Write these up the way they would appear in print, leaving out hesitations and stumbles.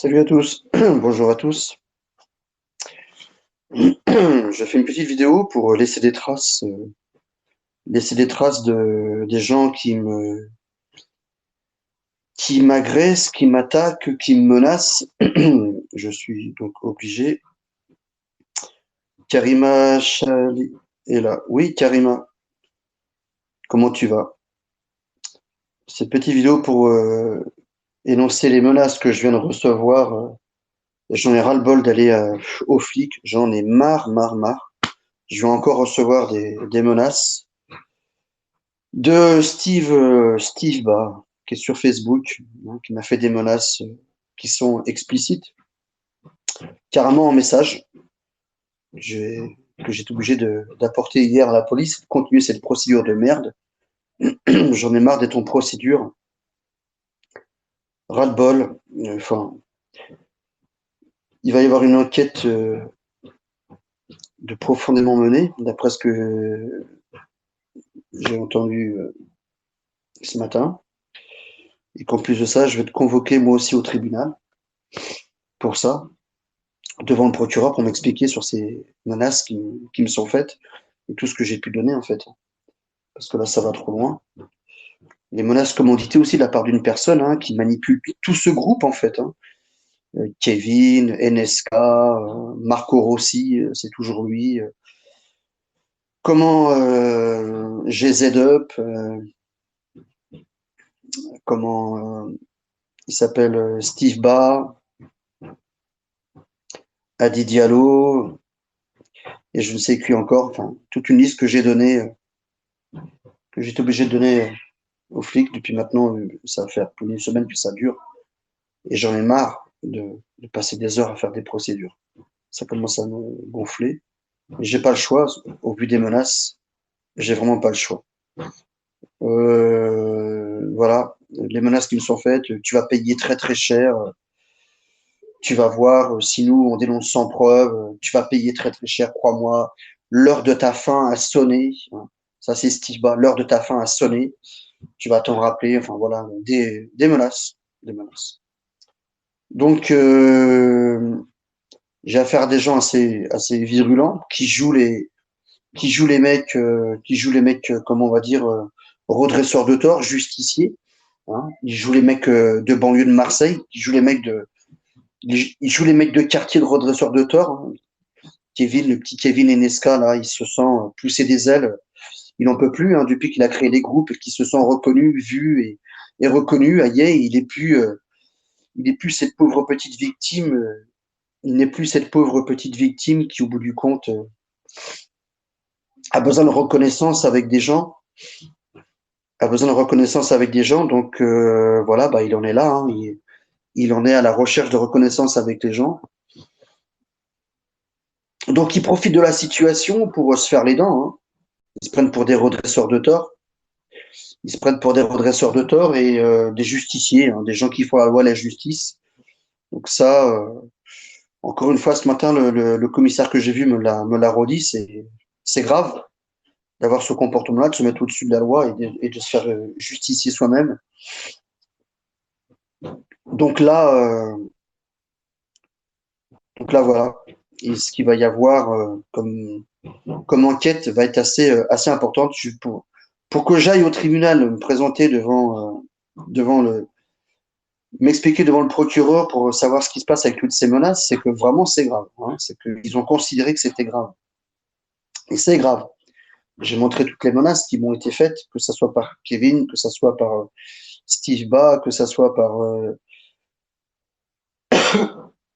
Salut à tous, bonjour à tous. Je fais une petite vidéo pour laisser des traces de des gens qui m'agressent, qui m'attaquent, qui me menacent. Je suis donc obligé. Karima Chali est là. Oui, Karima, comment tu vas? Cette petite vidéo pour énoncer les menaces que je viens de recevoir. J'en ai ras-le-bol d'aller aux flics. J'en ai marre, marre, marre. Je vais encore recevoir des menaces. De Steve bah, qui est sur Facebook, hein, qui m'a fait des menaces qui sont explicites, carrément en message, que j'ai été obligé d'apporter hier à la police, continuer cette procédure de merde. J'en ai marre d'être en procédure, ras-le-bol. Enfin, il va y avoir une enquête de profondément menée, d'après ce que j'ai entendu ce matin. Et qu'en plus de ça, je vais être convoqué moi aussi au tribunal pour ça, devant le procureur pour m'expliquer sur ces menaces qui me sont faites et tout ce que j'ai pu donner en fait. Parce que là, ça va trop loin. Les menaces commanditées aussi de la part d'une personne qui manipule tout ce groupe en fait. Kevin, NSK, Marco Rossi, c'est toujours lui. Comment GZ Up, comment il s'appelle Steve Ba, Adi Diallo, et je ne sais qui encore. Enfin, toute une liste que j'ai donnée, que j'étais obligé de donner aux flics depuis maintenant. Ça va faire plus d'une semaine que ça dure. Et j'en ai marre de passer des heures à faire des procédures. Ça commence à me gonfler. Mais j'ai pas le choix. Au vu des menaces, j'ai vraiment pas le choix. Voilà, les menaces qui me sont faites, tu vas payer très très cher. Tu vas voir, si nous on dénonce sans preuve, tu vas payer très très cher, crois-moi. L'heure de ta fin a sonné. Ça c'est Stiba, l'heure de ta fin a sonné. Tu vas t'en rappeler. Enfin voilà, des menaces, des menaces. Donc j'ai affaire à des gens assez virulents qui jouent les mecs, comment on va dire, redresseurs de tort, justiciers. Hein. Ils jouent les mecs de banlieue de Marseille, ils jouent les mecs de quartier de redresseurs de tort. Hein. Kevin, le petit Kevin Enesca, là, il se sent pousser des ailes. Il n'en peut plus, hein, depuis qu'il a créé des groupes et qu'il se sent reconnu, vu et reconnu. Aïe, il est plus cette pauvre petite victime. Il n'est plus cette pauvre petite victime qui, au bout du compte, a besoin de reconnaissance avec des gens, donc voilà, bah, il en est là, hein. Il en est à la recherche de reconnaissance avec les gens. Donc ils profitent de la situation pour se faire les dents, hein. Ils se prennent pour des redresseurs de tort. Ils se prennent pour des redresseurs de tort et des justiciers, hein, des gens qui font la loi et la justice. Donc ça, encore une fois, ce matin, le commissaire que j'ai vu me l'a redit, c'est grave d'avoir ce comportement-là, de se mettre au-dessus de la loi et de se faire justicier soi-même. Donc là, voilà. Et ce qu'il va y avoir comme enquête va être assez importante pour que j'aille au tribunal me présenter devant m'expliquer devant le procureur pour savoir ce qui se passe avec toutes ces menaces. C'est que vraiment c'est grave. Hein. C'est qu'ils ont considéré que c'était grave. Et c'est grave. J'ai montré toutes les menaces qui m'ont été faites, que ce soit par Kevin, que ce soit par Steve Ba, que ce soit par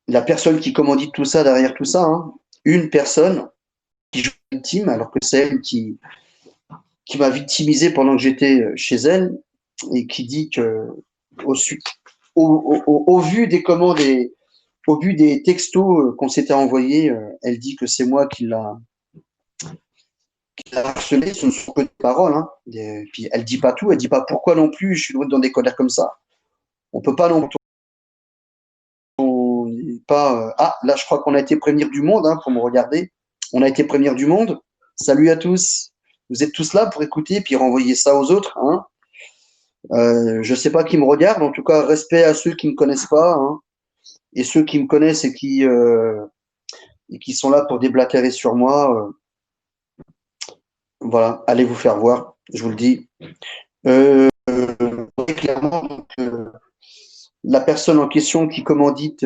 la personne qui commandite tout ça derrière tout ça. Hein. Une personne qui joue victime, alors que c'est elle qui m'a victimisé pendant que j'étais chez elle et qui dit que au, au vu des commandes et au vu des textos qu'on s'était envoyés, elle dit que c'est moi qui l'a harcelé. Ce ne sont que des paroles. Hein. Et puis elle dit pas tout, elle dit pas pourquoi non plus. Je suis dans des colères comme ça. On peut pas non plus pas. Ah là, je crois qu'on a été prévenir du monde pour me regarder. On a été prévenir du monde. Salut à tous. Vous êtes tous là pour écouter puis renvoyer ça aux autres. Hein. Je sais pas qui me regarde. En tout cas, respect à ceux qui me connaissent pas. Hein. Et ceux qui me connaissent et qui sont là pour déblatérer sur moi, voilà, allez vous faire voir, je vous le dis. Clairement, donc, la personne en question qui commandite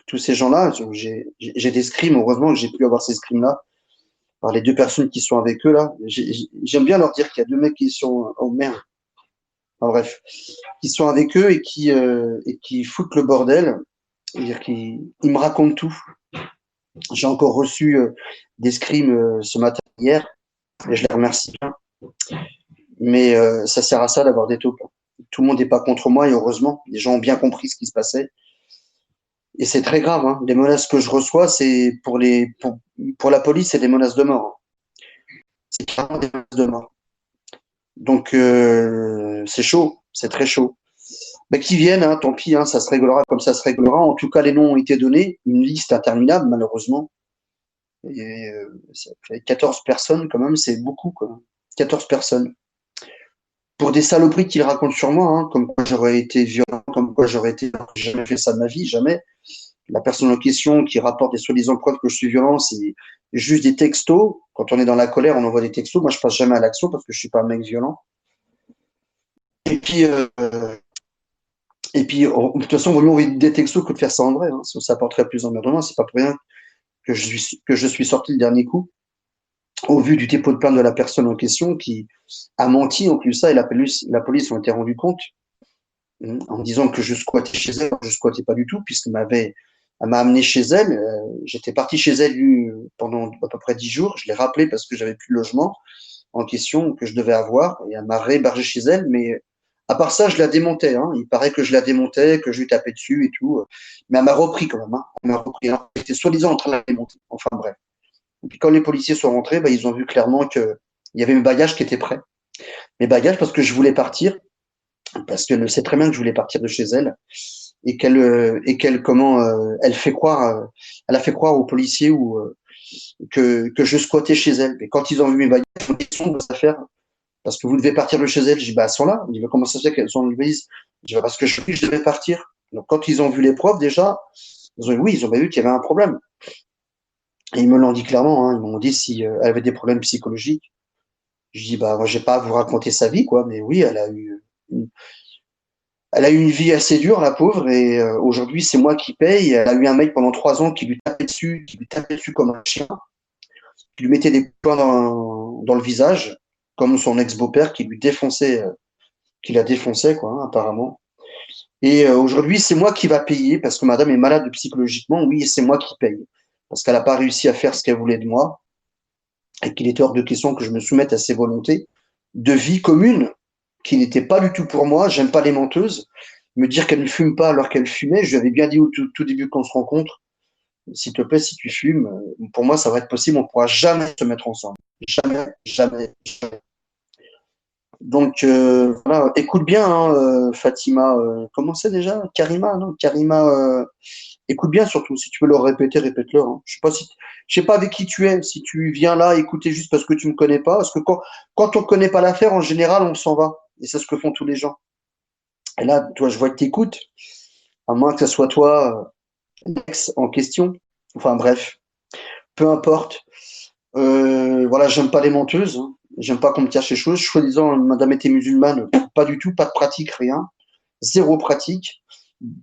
tous ces gens-là, j'ai des scrims, heureusement que j'ai pu avoir ces scrims-là, par les deux personnes qui sont avec eux là. J'aime bien leur dire qu'il y a deux mecs qui sont, oh merde, enfin, bref, qui sont avec eux et qui foutent le bordel, c'est-à-dire qu'ils ils me racontent tout. J'ai encore reçu des scrims ce matin, hier, et je les remercie bien. Mais ça sert à ça d'avoir des taupes. Tout le monde n'est pas contre moi et heureusement, les gens ont bien compris ce qui se passait. Et c'est très grave, hein. Les menaces que je reçois, c'est pour la police, c'est des menaces de mort. C'est clairement des menaces de mort. Donc c'est chaud, c'est très chaud. Mais qu'ils viennent, hein, tant pis, hein, ça se réglera comme ça se réglera. En tout cas, les noms ont été donnés, une liste interminable, malheureusement. Et ça fait 14 personnes, quand même, c'est beaucoup, quoi. 14 personnes. Pour des saloperies qu'ils racontent sur moi, hein, comme quoi j'aurais été violent, comme quoi j'aurais été. J'ai jamais fait ça de ma vie, jamais. La personne en question qui rapporte des soi-disant preuves que je suis violent, c'est juste des textos. Quand on est dans la colère, on envoie des textos. Moi, je passe jamais à l'action parce que je suis pas un mec violent. Et puis, de toute façon, il vaut mieux envoyer des textos que de faire ça en vrai. Hein, ça apporterait plus d'emmerdement. C'est pas pour rien que je suis sorti le dernier coup, au vu du dépôt de plainte de la personne en question qui a menti en plus ça, et la police ont été rendu compte en me disant que je squattais chez elle. Je squattais pas du tout, elle m'a amené chez elle. J'étais parti chez elle pendant à peu près 10 jours. Je l'ai rappelé parce que j'avais plus de logement en question que je devais avoir, et elle m'a réhébergé chez elle. Mais à part ça, je la démontais. Hein. Il paraît que je la démontais, que je lui tapais dessus et tout. Mais elle m'a repris quand même. Hein. Elle m'a repris. J'étais soi-disant en train de la démonter. Enfin bref. Et puis quand les policiers sont rentrés, bah, ils ont vu clairement que il y avait mes bagages qui étaient prêts. Mes bagages parce que je voulais partir, parce qu'elle sait très bien que je voulais partir de chez elle et qu'elle comment elle a fait croire aux policiers que je squattais chez elle. Mais quand ils ont vu mes bagages, ils ont dit sont vos affaires parce que vous devez partir de chez elle. Je dis bah elles sont là. Ils disent comment ça se fait qu'elles sont en valise? Je dis bah, parce que je devais partir. Donc quand ils ont vu les preuves déjà, ils ont bien vu qu'il y avait un problème. Et ils me l'ont dit clairement. Hein. Ils m'ont dit si elle avait des problèmes psychologiques. Je dis bah moi j'ai pas à vous raconter sa vie quoi, mais oui elle a eu une vie assez dure, la pauvre, et aujourd'hui, c'est moi qui paye. Elle a eu un mec pendant 3 ans qui lui tapait dessus comme un chien, qui lui mettait des poings dans le visage, comme son ex-beau-père qui la défonçait, quoi, hein, apparemment. Et aujourd'hui, c'est moi qui va payer, parce que madame est malade psychologiquement, oui, c'est moi qui paye. Parce qu'elle n'a pas réussi à faire ce qu'elle voulait de moi, et qu'il était hors de question que je me soumette à ses volontés de vie commune, qui n'était pas du tout pour moi. J'aime pas les menteuses. Me dire qu'elle ne fume pas alors qu'elle fumait, je lui avais bien dit au tout début qu'on se rencontre, s'il te plaît, si tu fumes, pour moi, ça va être possible, on ne pourra jamais se mettre ensemble. Jamais, jamais, jamais. Donc, voilà, écoute bien, hein, Fatima, comment c'est déjà? Karima, non? Karima, écoute bien surtout, si tu veux le répéter, répète-le. Hein. Je sais pas avec qui tu es, si tu viens là écouter juste parce que tu me connais pas, parce que quand on connaît pas l'affaire, en général, on s'en va. Et c'est ce que font tous les gens. Et là, toi, je vois que tu écoutes, à moins que ce soit toi, l'ex en question. Enfin bref, peu importe. Voilà, j'aime pas les menteuses. Hein. J'aime pas qu'on me cache les choses. Soi-disant, madame était musulmane, pas du tout, pas de pratique, rien. Zéro pratique.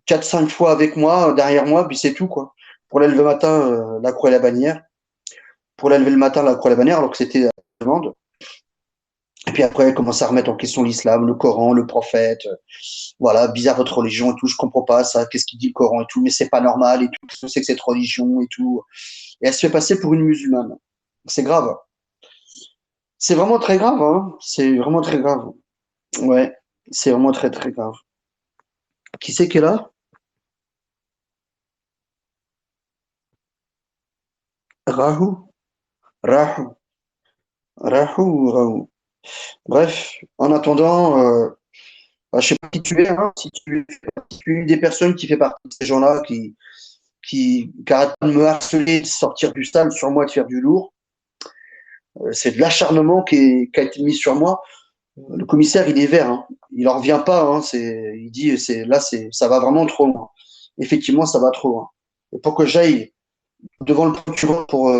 4-5 fois avec moi, derrière moi, puis c'est tout, quoi. Pour l'élever le matin, la croix et la bannière. Pour l'élever le matin, la croix et la bannière, alors que c'était la demande. Et puis après, elle commence à remettre en question l'islam, le Coran, le prophète. Voilà, bizarre votre religion et tout, je comprends pas ça, qu'est-ce qu'il dit le Coran et tout, mais c'est pas normal et tout, qu'est-ce que c'est que cette religion et tout. Et elle se fait passer pour une musulmane. C'est grave. C'est vraiment très grave, hein. C'est vraiment très grave. Ouais, c'est vraiment très très grave. Qui c'est qui est là? Rahou? Rahou? Rahou ou Rahou? Bref, en attendant, bah, je sais pas qui tu es, hein, si tu es une des personnes qui fait partie de ces gens-là qui arrêtent pas de me harceler, de sortir du stade sur moi, de faire du lourd, c'est de l'acharnement qui a été mis sur moi. Le commissaire, il est vert, hein. Il en revient pas, hein. Il dit, ça va vraiment trop loin. effectivement, ça va trop loin. Et pour que j'aille devant le procureur pour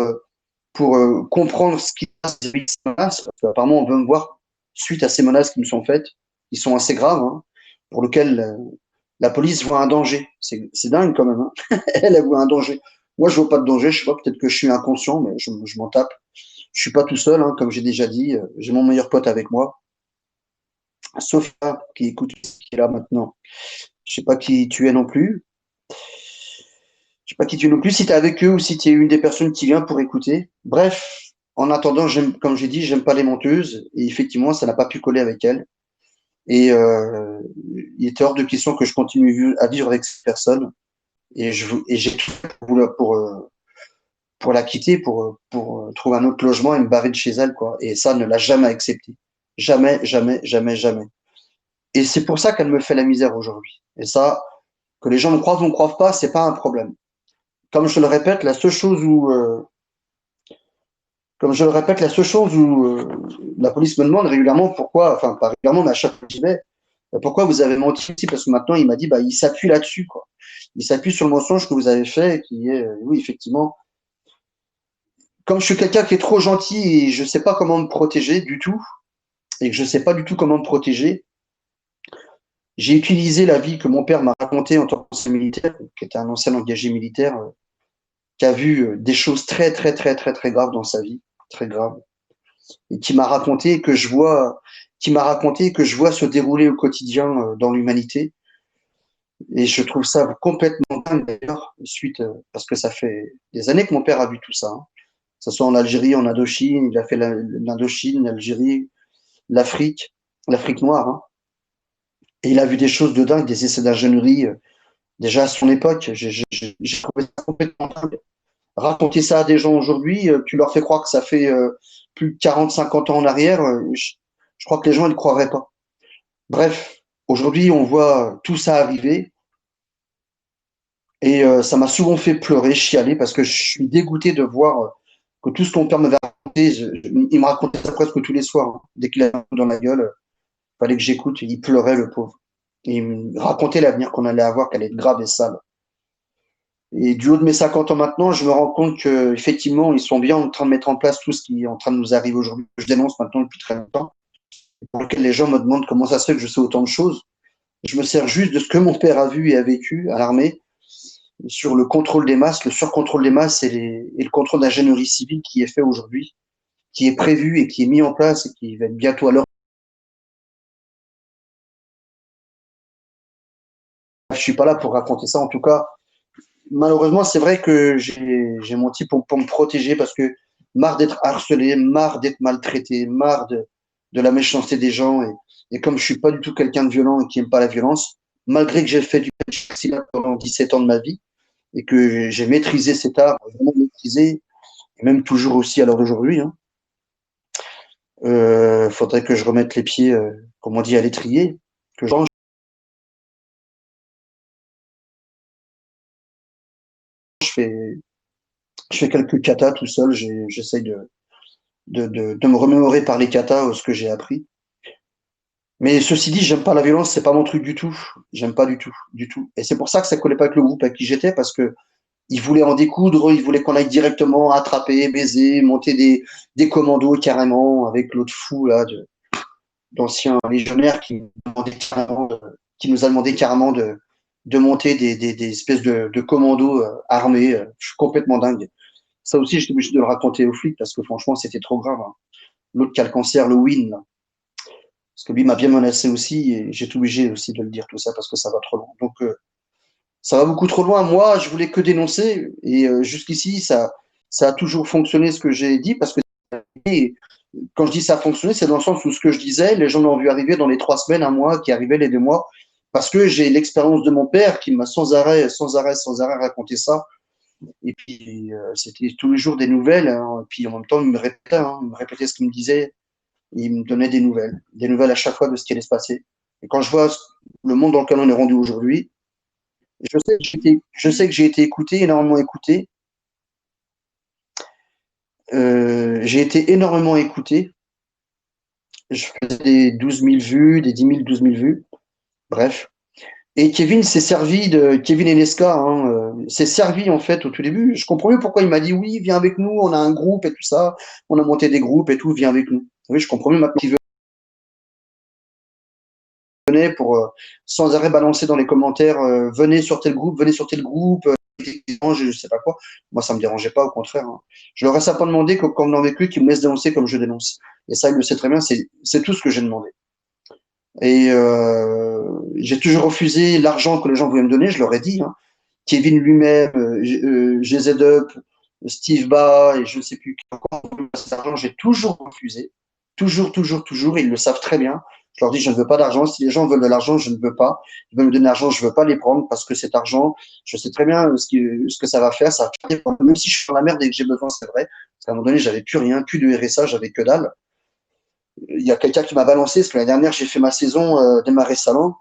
comprendre ce qui se passe vis-à-vis de ces menaces, parce qu'apparemment, on veut me voir suite à ces menaces qui me sont faites, qui sont assez graves, hein, pour lesquelles la police voit un danger. C'est dingue quand même. Hein. Elle voit un danger. Moi, je vois pas de danger. Je sais pas, peut-être que je suis inconscient, mais je m'en tape. Je suis pas tout seul, hein, comme j'ai déjà dit. J'ai mon meilleur pote avec moi, Sophia, qui écoute, qui est là maintenant. Je sais pas qui tu es non plus. Je sais pas qui tu es non plus, si tu es avec eux ou si tu es une des personnes qui vient pour écouter. Bref, en attendant, comme j'ai dit, j'aime pas les menteuses. Et effectivement, ça n'a pas pu coller avec elles. Et il était hors de question que je continue à vivre avec cette personne. Et j'ai tout fait pour la quitter, pour trouver un autre logement et me barrer de chez elle, quoi. Et ça, elle ne l'a jamais accepté. Jamais, jamais, jamais, jamais. Et c'est pour ça qu'elle me fait la misère aujourd'hui. Et ça, que les gens me croient ou ne croient pas, c'est pas un problème. Comme je le répète, la seule chose où, comme je le répète, la seule chose où la police me demande régulièrement pourquoi, enfin pas régulièrement, mais à chaque fois que j'y vais, pourquoi vous avez menti ici? Parce que maintenant, il m'a dit, bah, il s'appuie là-dessus, quoi. Il s'appuie sur le mensonge que vous avez fait, qui est, oui, effectivement, comme je suis quelqu'un qui est trop gentil et je sais pas comment me protéger du tout, et que je sais pas du tout comment me protéger, j'ai utilisé la vie que mon père m'a racontée en tant qu'ancien militaire, qui était un ancien engagé militaire, qui a vu des choses très, très, très, très, très graves dans sa vie, très graves, et qui m'a raconté que je vois, qui m'a raconté que je vois se dérouler au quotidien dans l'humanité. Et je trouve ça complètement dingue d'ailleurs, suite, parce que ça fait des années que mon père a vu tout ça, hein. Que ce soit en Algérie, en Indochine, il a fait l'Indochine, l'Algérie, l'Afrique, l'Afrique noire, hein. Et il a vu des choses de dingue, des essais d'ingénierie, déjà à son époque. J'ai trouvé ça complètement dingue. Raconter ça à des gens aujourd'hui, tu leur fais croire que ça fait plus de 40, 50 ans en arrière, je crois que les gens ne le croiraient pas. Bref, aujourd'hui, on voit tout ça arriver et ça m'a souvent fait pleurer, chialer, parce que je suis dégoûté de voir que tout ce que mon père m'avait raconté, il me racontait ça presque tous les soirs, hein. Dès qu'il avait un coup dans la gueule, fallait que j'écoute. Il pleurait, le pauvre. Et il me racontait l'avenir qu'on allait avoir, qu'elle allait être grave et sale. Et du haut de mes 50 ans maintenant, je me rends compte que effectivement, ils sont bien en train de mettre en place tout ce qui est en train de nous arriver aujourd'hui, que je dénonce maintenant depuis très longtemps, pour lequel les gens me demandent comment ça se fait que je sais autant de choses. Je me sers juste de ce que mon père a vu et a vécu à l'armée sur le contrôle des masses, le surcontrôle des masses et le contrôle d'ingénierie civile qui est fait aujourd'hui, qui est prévu et qui est mis en place et qui va être bientôt à l'heure. Je suis pas là pour raconter ça. En tout cas, malheureusement, c'est vrai que j'ai menti pour me protéger parce que marre d'être harcelé, marre d'être maltraité, marre de la méchanceté des gens. Et comme je suis pas du tout quelqu'un de violent et qui aime pas la violence, malgré que j'ai fait du silat pendant 17 ans de ma vie et que j'ai maîtrisé cet art, vraiment maîtrisé, et même toujours aussi à l'heure d'aujourd'hui, hein, faudrait que je remette les pieds, comme on dit, à l'étrier, que je range. Je fais, je fais quelques katas tout seul, j'essaye de me remémorer par les katas ce que j'ai appris. Mais ceci dit, j'aime pas la violence, c'est pas mon truc du tout. J'aime pas du tout, du tout. Et c'est pour ça que ça collait pas avec le groupe avec qui j'étais, parce que ils voulaient en découdre, ils voulaient qu'on aille directement attraper, baiser, monter des commandos carrément, avec l'autre fou là, d'anciens légionnaires qui nous a demandé carrément de monter des espèces de commandos armés. Je suis complètement dingue. Ça aussi, j'étais obligé de le raconter aux flics parce que franchement, c'était trop grave, hein. L'autre qui a le cancer, le Win, là. Parce que lui m'a bien menacé aussi et j'ai été obligé aussi de le dire tout ça parce que ça va trop loin. Donc ça va beaucoup trop loin. Moi, je voulais que dénoncer et jusqu'ici, ça a toujours fonctionné ce que j'ai dit parce que et quand je dis ça a fonctionné, c'est dans le sens où ce que je disais, les gens l'ont vu arriver dans les 3 semaines, un mois, qui arrivaient les 2 mois, parce que j'ai l'expérience de mon père qui m'a sans arrêt, sans arrêt, sans arrêt raconté ça. Et puis c'était tous les jours des nouvelles, hein. Et puis en même temps, il me répétait ce qu'il me disait. Il me donnait des nouvelles à chaque fois de ce qui allait se passer. Et quand je vois le monde dans lequel on est rendu aujourd'hui, je sais que j'ai été écouté, énormément écouté. J'ai été énormément écouté. Je faisais des 12 000 vues, des 10 000, 12 000 vues. Bref. Et Kevin s'est servi de Kevin Enesca, hein, s'est servi en fait au tout début. Je comprends mieux pourquoi il m'a dit oui, viens avec nous, on a un groupe et tout ça, on a monté des groupes et tout, viens avec nous. Oui, je comprends mieux maintenant qu'il venait pour sans arrêt balancer dans les commentaires, venez sur tel groupe, je sais pas quoi. Moi, ça me dérangeait pas, au contraire, hein. Je leur ai simplement demandé qu'en venant avec lui, qu'il me laisse dénoncer comme je dénonce. Et ça, il le sait très bien, c'est tout ce que j'ai demandé. Et j'ai toujours refusé l'argent que les gens voulaient me donner, je leur ai dit, hein. Kevin lui-même, GZ Up, Steve Ba et je ne sais plus qui encore, cet argent, j'ai toujours refusé. Toujours, toujours, toujours. Ils le savent très bien. Je leur dis, je ne veux pas d'argent. Si les gens veulent de l'argent, je ne veux pas. Ils veulent me donner de l'argent, je ne veux pas les prendre parce que cet argent, je sais très bien ce que ça va faire. Ça va faire même si je suis dans la merde et que j'ai besoin, c'est vrai. Parce qu'à un moment donné, j'avais plus rien, plus de RSA, j'avais que dalle. Il y a quelqu'un qui m'a balancé, parce que l'année dernière, j'ai fait ma saison démarrer salon.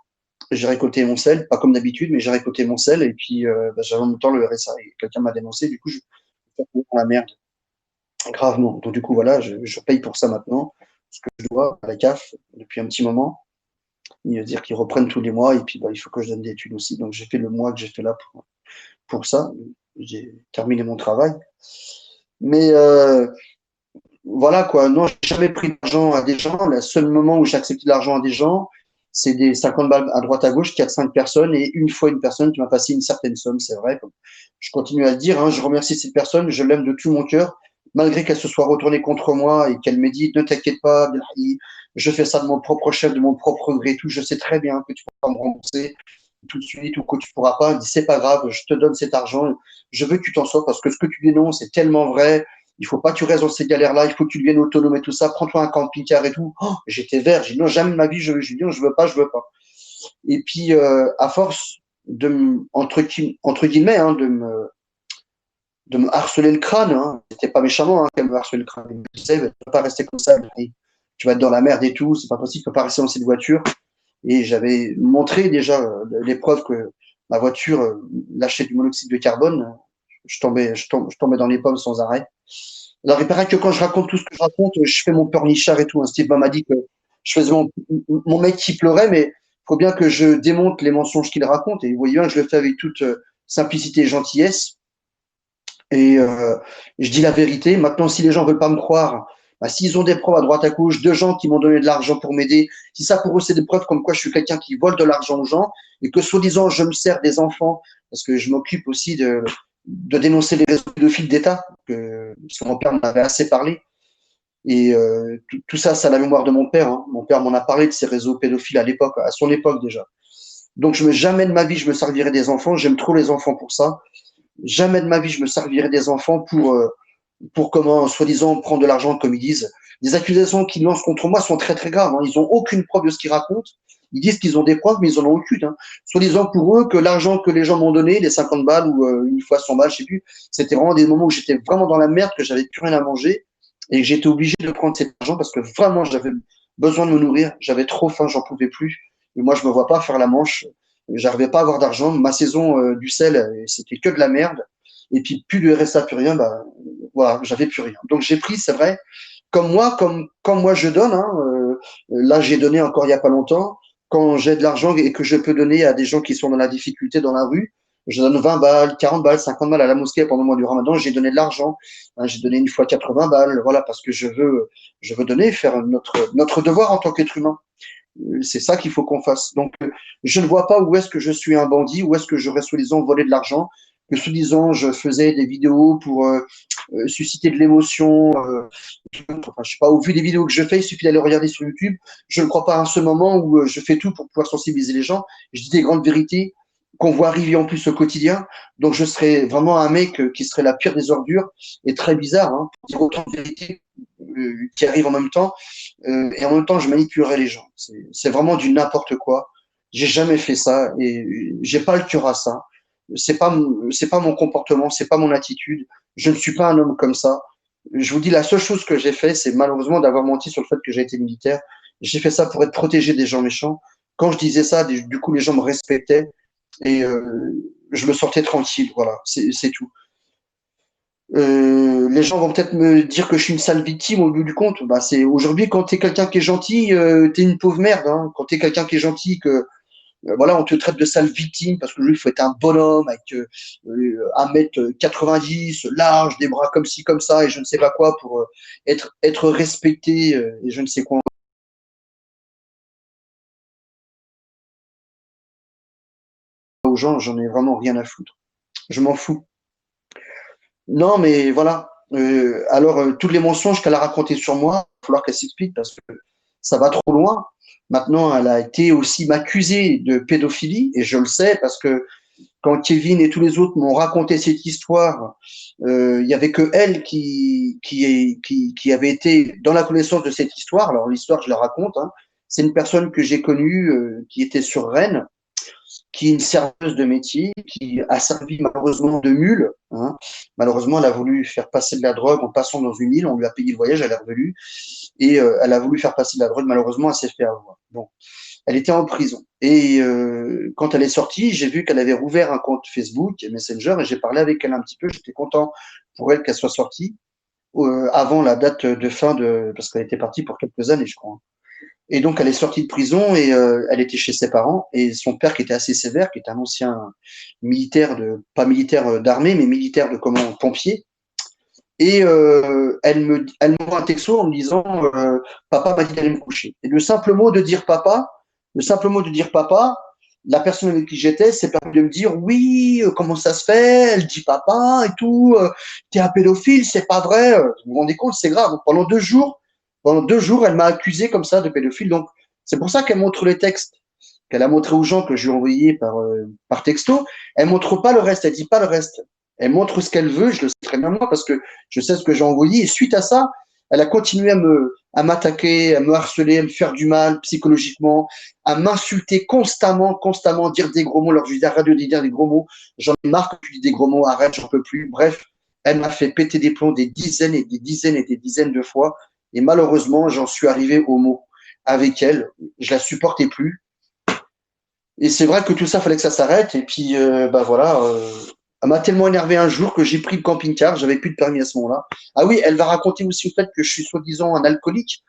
J'ai récolté mon sel, pas comme d'habitude, mais j'ai récolté mon sel et puis j'avais en même temps le RSA et quelqu'un m'a dénoncé, du coup je suis dans la merde, gravement. Donc du coup voilà, je paye pour ça maintenant, ce que je dois à la CAF depuis un petit moment, dire qu'ils reprennent tous les mois et puis bah, il faut que je donne des études aussi. Donc j'ai fait le mois que j'ai fait là pour ça, j'ai terminé mon travail. Mais voilà quoi, non, j'ai jamais pris d'argent à des gens. Le seul moment où j'ai accepté de l'argent à des gens, c'est des 50 balles à droite à gauche, 4-5 personnes, et une fois une personne qui m'a passé une certaine somme, c'est vrai. Je continue à le dire, hein, je remercie cette personne, je l'aime de tout mon cœur, malgré qu'elle se soit retournée contre moi et qu'elle m'ait dit ne t'inquiète pas, je fais ça de mon propre chef, de mon propre gré, tout, je sais très bien que tu pourras me rembourser tout de suite ou que tu pourras pas. Elle dit c'est pas grave, je te donne cet argent, je veux que tu t'en sortes parce que ce que tu dénonces est tellement vrai. Il faut pas que tu restes dans ces galères-là, il faut que tu deviennes autonome et tout ça, prends-toi un camping-car et tout. Oh, j'étais vert, j'ai dit non, jamais de ma vie, je dis non, je veux pas, je veux pas. Et puis, à force entre guillemets, hein, de me harceler le crâne, hein, c'était pas méchamment hein, qu'elle me harcelait le crâne. Elle me disait, tu peux pas rester comme ça, tu vas être dans la merde et tout, c'est pas possible, tu peux pas rester dans cette voiture. Et j'avais montré déjà les preuves que ma voiture lâchait du monoxyde de carbone. Je tombais dans les pommes sans arrêt. Alors, il paraît que quand je raconte tout ce que je raconte, je fais mon pleurnichard et tout, hein. Steve m'a dit que je faisais mon mec qui pleurait, mais il faut bien que je démonte les mensonges qu'il raconte. Et vous voyez bien que je le fais avec toute simplicité et gentillesse. Et je dis la vérité. Maintenant, si les gens veulent pas me croire, bah, s'ils ont des preuves à droite à gauche, de gens qui m'ont donné de l'argent pour m'aider, si ça pour eux c'est des preuves comme quoi je suis quelqu'un qui vole de l'argent aux gens et que soi-disant je me sers des enfants, parce que je m'occupe aussi de dénoncer les réseaux pédophiles d'État, parce que mon père m'en avait assez parlé. Et tout ça, c'est à la mémoire de mon père, hein. Mon père m'en a parlé de ces réseaux pédophiles à l'époque, à son époque déjà. Donc jamais de ma vie je me servirai des enfants. J'aime trop les enfants pour ça. Jamais de ma vie je me servirai des enfants pour comment, soi-disant, prendre de l'argent, comme ils disent. Les accusations qu'ils lancent contre moi sont très, très graves, hein. Ils n'ont aucune preuve de ce qu'ils racontent. Ils disent qu'ils ont des preuves, mais ils en ont aucune, hein. Soi-disant pour eux que l'argent que les gens m'ont donné, les 50 balles ou une fois 100 balles, je sais plus, c'était vraiment des moments où j'étais vraiment dans la merde, que j'avais plus rien à manger et que j'étais obligé de prendre cet argent parce que vraiment j'avais besoin de me nourrir. J'avais trop faim, j'en pouvais plus. Et moi, je me vois pas faire la manche. J'arrivais pas à avoir d'argent. Ma saison du sel, c'était que de la merde. Et puis plus de RSA, plus rien. Bah, voilà, j'avais plus rien. Donc j'ai pris, c'est vrai, comme moi je donne, hein, là j'ai donné encore il y a pas longtemps, quand j'ai de l'argent et que je peux donner à des gens qui sont dans la difficulté dans la rue, je donne 20 balles, 40 balles, 50 balles à la mosquée pendant le mois du Ramadan, j'ai donné de l'argent, hein, j'ai donné une fois 80 balles, voilà, parce que je veux donner, faire notre devoir en tant qu'être humain. C'est ça qu'il faut qu'on fasse. Donc, je ne vois pas où est-ce que je suis un bandit, où est-ce que j'aurais soi-disant volé de l'argent, que soi-disant je faisais des vidéos pour susciter de l'émotion. Enfin, je sais pas, au vu des vidéos que je fais, il suffit d'aller regarder sur YouTube. Je ne crois pas à ce moment où je fais tout pour pouvoir sensibiliser les gens. Je dis des grandes vérités qu'on voit arriver en plus au quotidien. Donc, je serais vraiment un mec qui serait la pire des ordures et très bizarre, hein, pour dire autant de vérités qui arrivent en même temps. Et en même temps, je manipulerais les gens. C'est vraiment du n'importe quoi. J'ai jamais fait ça et j'ai pas le cœur à ça. C'est pas mon comportement, c'est pas mon attitude. Je ne suis pas un homme comme ça. Je vous dis, la seule chose que j'ai fait, c'est malheureusement d'avoir menti sur le fait que j'ai été militaire. J'ai fait ça pour être protégé des gens méchants. Quand je disais ça, du coup, les gens me respectaient et je me sortais tranquille. Voilà, c'est tout. Les gens vont peut-être me dire que je suis une sale victime au bout du compte. Bah, c'est aujourd'hui quand t'es quelqu'un qui est gentil, t'es une pauvre merde, hein. Quand t'es quelqu'un qui est gentil, que voilà, on te traite de sale victime parce que lui, il faut être un bonhomme avec 1 m 90, large, des bras comme ci, comme ça, et je ne sais pas quoi pour être respecté et je ne sais quoi aux gens, j'en ai vraiment rien à foutre. Je m'en fous. Non, mais voilà. Alors, tous les mensonges qu'elle a racontés sur moi, il va falloir qu'elle s'explique parce que ça va trop loin. Maintenant, elle a été aussi m'accuser de pédophilie, et je le sais parce que quand Kevin et tous les autres m'ont raconté cette histoire, il y avait que elle qui avait été dans la connaissance de cette histoire. Alors, l'histoire, je la raconte, hein. C'est une personne que j'ai connue qui était sur Rennes, qui est une serveuse de métier, qui a servi malheureusement de mule, hein. Malheureusement, elle a voulu faire passer de la drogue en passant dans une île, on lui a payé le voyage, elle est revenue, et elle a voulu faire passer de la drogue, malheureusement, elle s'est fait avoir. Bon, elle était en prison. Et quand elle est sortie, j'ai vu qu'elle avait rouvert un compte Facebook et Messenger, et j'ai parlé avec elle un petit peu, j'étais content pour elle qu'elle soit sortie, avant la date de fin de... parce qu'elle était partie pour quelques années, je crois. Et donc, elle est sortie de prison et elle était chez ses parents. Et son père, qui était assez sévère, qui est un ancien militaire de, pas militaire d'armée, mais militaire de comment, pompier. Et elle m'envoie un texto en me disant papa m'a dit d'aller me coucher. Et le simple mot de dire papa, la personne avec qui j'étais s'est permis de me dire oui, comment ça se fait, elle dit papa et tout, t'es un pédophile, c'est pas vrai. Vous vous rendez compte, c'est grave. Pendant 2 jours, elle m'a accusé comme ça de pédophile. Donc, c'est pour ça qu'elle montre les textes qu'elle a montré aux gens que je lui ai envoyé par texto. Elle montre pas le reste, elle dit pas le reste. Elle montre ce qu'elle veut, je le sais très bien moi parce que je sais ce que j'ai envoyé. Et suite à ça, elle a continué à m'attaquer, à me harceler, à me faire du mal psychologiquement, à m'insulter constamment, dire des gros mots. Alors je lui dis arrête de dire des gros mots. J'en ai marre que tu dis des gros mots, arrête, j'en peux plus. Bref, elle m'a fait péter des plombs des dizaines et des dizaines et des dizaines de fois. Et malheureusement, j'en suis arrivé au mot avec elle. Je la supportais plus. Et c'est vrai que tout ça, fallait que ça s'arrête. Et puis, bah voilà, elle m'a tellement énervé un jour que j'ai pris le camping-car. J'avais plus de permis à ce moment-là. Ah oui, elle va raconter aussi le fait que je suis soi-disant un alcoolique.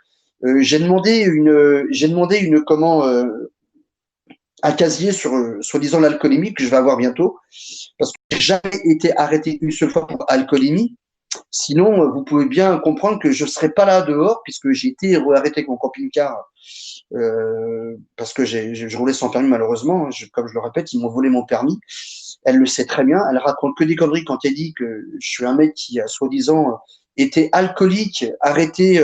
J'ai demandé une comment, un casier sur soi-disant l'alcoolémie que je vais avoir bientôt, parce que j'ai jamais été arrêté une seule fois pour alcoolémie. Sinon, vous pouvez bien comprendre que je ne serais pas là dehors, puisque j'ai été arrêté avec mon camping-car parce que je roulais sans permis malheureusement. Comme je le répète, ils m'ont volé mon permis. Elle le sait très bien. Elle raconte que des conneries quand elle dit que je suis un mec qui a soi-disant été alcoolique, arrêté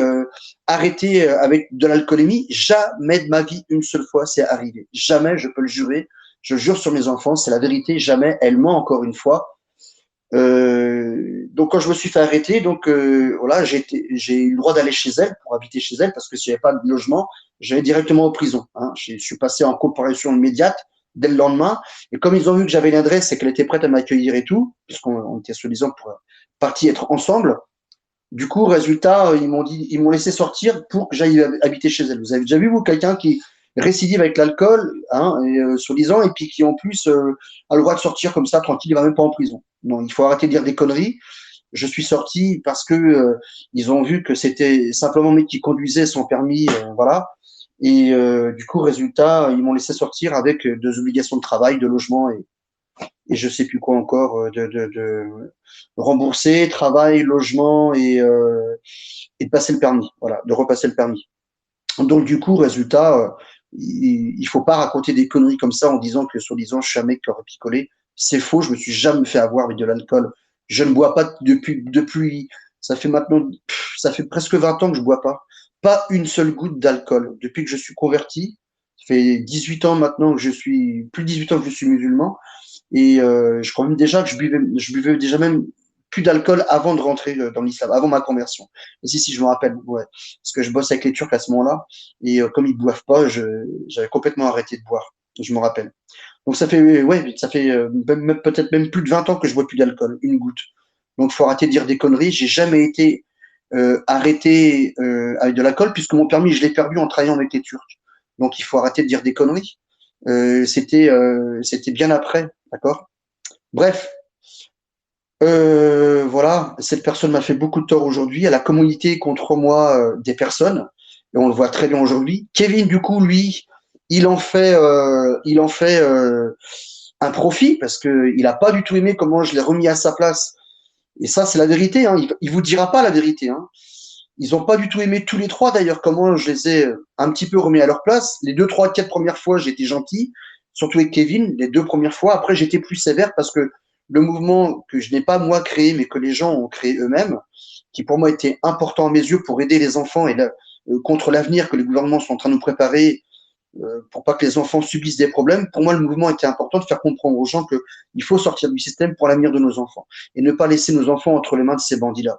avec de l'alcoolémie. Jamais de ma vie, une seule fois, c'est arrivé. Jamais, je peux le jurer. Je jure sur mes enfants, c'est la vérité. Jamais. Elle ment encore une fois. Donc quand je me suis fait arrêter, donc voilà, j'ai eu le droit d'aller chez elle pour habiter chez elle parce que si j'avais pas de logement, j'allais directement en prison, hein. Je suis passé en comparution immédiate dès le lendemain. Et comme ils ont vu que j'avais une adresse et qu'elle était prête à m'accueillir et tout, puisqu'on était soi-disant pour partir être ensemble, du coup, résultat, ils m'ont laissé sortir pour que j'aille habiter chez elle. Vous avez déjà vu, vous, quelqu'un qui récidive avec l'alcool, hein, et, soi-disant, et puis qui en plus a le droit de sortir comme ça, tranquille, il va même pas en prison. Non, il faut arrêter de dire des conneries. Je suis sorti parce que ils ont vu que c'était simplement un mec qui conduisait son permis, voilà. Et du coup, résultat, ils m'ont laissé sortir avec des obligations de travail, de logement et je sais plus quoi encore, de rembourser, travail, logement et de passer le permis, voilà, de repasser le permis. Donc du coup, résultat, il faut pas raconter des conneries comme ça en disant que soi-disant je suis un mec qui aurait picolé. C'est faux, je me suis jamais fait avoir avec de l'alcool. Je ne bois pas depuis, ça fait maintenant, ça fait presque 20 ans que je bois pas. Pas une seule goutte d'alcool. Depuis que je suis converti, ça fait 18 ans maintenant que je suis, plus de 18 ans que je suis musulman. Et je crois même déjà que je buvais déjà même plus d'alcool avant de rentrer dans l'islam, avant ma conversion. Et si, je me rappelle, ouais. Parce que je bosse avec les Turcs à ce moment-là. Et comme ils boivent pas, j'avais complètement arrêté de boire. Je me rappelle. Donc ça fait peut-être même plus de 20 ans que je bois plus d'alcool, une goutte. Donc il faut arrêter de dire des conneries. J'ai jamais été arrêté avec de l'alcool puisque mon permis, je l'ai perdu en travaillant avec les Turcs. Donc il faut arrêter de dire des conneries. C'était bien après, d'accord. Bref, voilà, cette personne m'a fait beaucoup de tort aujourd'hui. Elle a communiqué contre moi des personnes, et on le voit très bien aujourd'hui. Kevin, du coup, lui, il en fait un profit parce que il a pas du tout aimé comment je l'ai remis à sa place. Et ça, c'est la vérité. Hein. Il vous dira pas la vérité. Hein. Ils ont pas du tout aimé tous les trois d'ailleurs comment je les ai un petit peu remis à leur place. Les deux, trois, quatre premières fois, j'étais gentil, surtout avec Kevin. Les deux premières fois, après, j'étais plus sévère parce que le mouvement que je n'ai pas moi créé, mais que les gens ont créé eux-mêmes, qui pour moi était important à mes yeux pour aider les enfants et contre l'avenir que les gouvernements sont en train de nous préparer pour pas que les enfants subissent des problèmes. Pour moi, le mouvement était important de faire comprendre aux gens qu'il faut sortir du système pour l'avenir de nos enfants et ne pas laisser nos enfants entre les mains de ces bandits-là,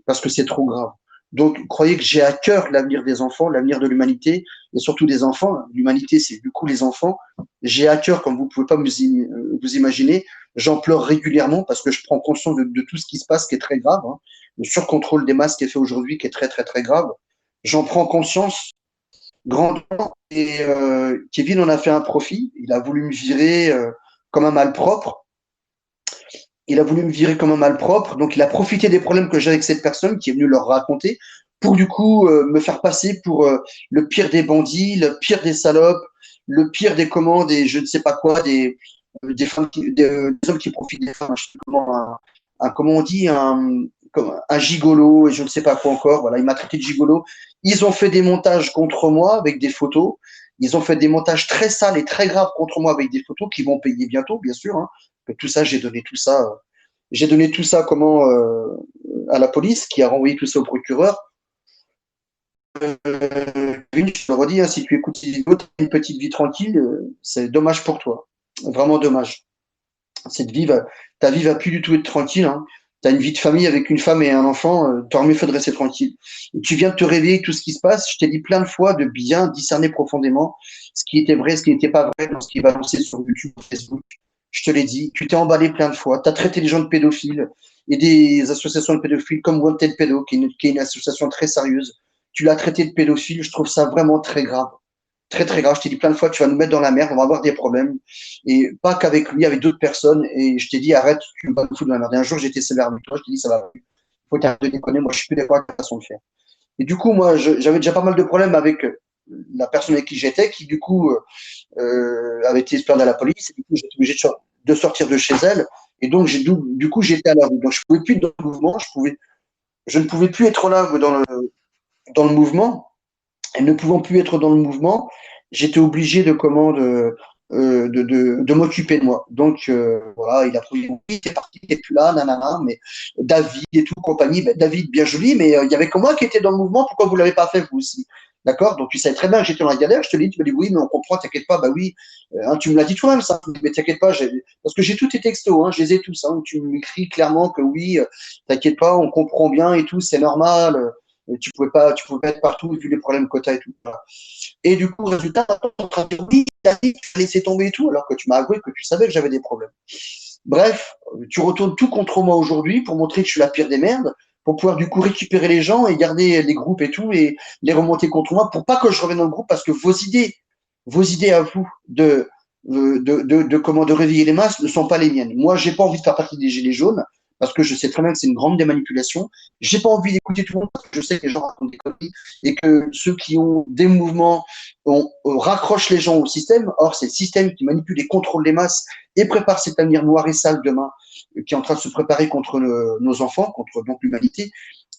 parce que c'est trop grave. Donc, croyez que j'ai à cœur l'avenir des enfants, l'avenir de l'humanité, et surtout des enfants. L'humanité, c'est du coup les enfants. J'ai à cœur, comme vous pouvez pas vous imaginer, j'en pleure régulièrement parce que je prends conscience de tout ce qui se passe, qui est très grave. Hein. Le surcontrôle des masses qui est fait aujourd'hui, qui est très, très, très grave. J'en prends conscience grandement et Kevin en a fait un profit. Il a voulu me virer comme un malpropre. Il a voulu me virer comme un malpropre. Donc, il a profité des problèmes que j'ai avec cette personne qui est venue leur raconter pour du coup me faire passer pour le pire des bandits, le pire des salopes, le pire des commandes et je ne sais pas quoi, des femmes des hommes qui profitent des femmes. Je sais comment, comment on dit, un gigolo et je ne sais pas quoi encore. Voilà, il m'a traité de gigolo. Ils ont fait des montages contre moi avec des photos. Ils ont fait des montages très sales et très graves contre moi avec des photos qui vont payer bientôt, bien sûr. Hein. Tout ça, j'ai donné tout ça comment à la police qui a renvoyé tout ça au procureur. Je te le redis, hein, si tu écoutes ces vidéos, tu as une petite vie tranquille, c'est dommage pour toi. Vraiment dommage. Cette vie ta vie va plus du tout être tranquille. Hein. Tu as une vie de famille avec une femme et un enfant, t'aurais mieux fait de rester tranquille. Et tu viens de te réveiller tout ce qui se passe. Je t'ai dit plein de fois de bien discerner profondément ce qui était vrai, ce qui n'était pas vrai dans ce qui est balancé sur YouTube, Facebook. Je te l'ai dit, tu t'es emballé plein de fois. Tu as traité les gens de pédophiles et des associations de pédophiles comme Wanted Pédo, qui est une association très sérieuse. Tu l'as traité de pédophile. Je trouve ça vraiment très grave. Très, très grave. Je t'ai dit plein de fois, tu vas nous mettre dans la merde, on va avoir des problèmes. Et pas qu'avec lui, avec d'autres personnes. Et je t'ai dit, arrête, tu vas nous foutre dans la merde. Et un jour, j'étais sévère avec toi, je t'ai dit, ça va plus. Faut t'arrêter de déconner, moi, je suis plus d'accord avec la façon de faire. Et du coup, moi, j'avais déjà pas mal de problèmes avec la personne avec qui j'étais, qui du coup avait été se plaindre à la police. Et du coup, j'étais obligé de sortir de chez elle. Et donc, du coup, j'étais à la rue. Donc, je pouvais plus être dans le mouvement. Je ne pouvais plus être là dans le mouvement. Et ne pouvant plus être dans le mouvement, j'étais obligé de m'occuper de moi. Donc voilà, il a pris oui, t'es parti, t'es plus là, nanana, mais David et tout compagnie, ben, David bien joli, mais il y avait que moi qui était dans le mouvement, pourquoi vous l'avez pas fait vous aussi? D'accord. Donc tu savais très bien que j'étais dans la galère, je te l'ai dit, tu m'as dit oui, mais on comprend, t'inquiète pas, bah oui, hein, tu me l'as dit toi-même ça, mais t'inquiète pas, parce que j'ai tous tes textos, hein, je les ai tous, hein, où tu m'écris clairement que oui, t'inquiète pas, on comprend bien et tout, c'est normal, tu pouvais pas être partout vu les problèmes que tu as et tout. Voilà. Et du coup, résultat, tu es en train de dire oui, tu as laissé tomber et tout, alors que tu m'as avoué que tu savais que j'avais des problèmes. Bref, tu retournes tout contre moi aujourd'hui pour montrer que je suis la pire des merdes, pour pouvoir du coup récupérer les gens et garder les groupes et tout et les remonter contre moi pour pas que je revienne dans le groupe parce que vos idées à vous de réveiller les masses ne sont pas les miennes. Moi, j'ai pas envie de faire partie des gilets jaunes parce que je sais très bien que c'est une grande démanipulation. J'ai pas envie d'écouter tout le monde parce que je sais que les gens racontent des conneries et que ceux qui ont des mouvements raccrochent les gens au système. Or, c'est le système qui manipule et contrôle les masses et prépare cet avenir noir et sale demain qui est en train de se préparer contre nos enfants, contre donc l'humanité.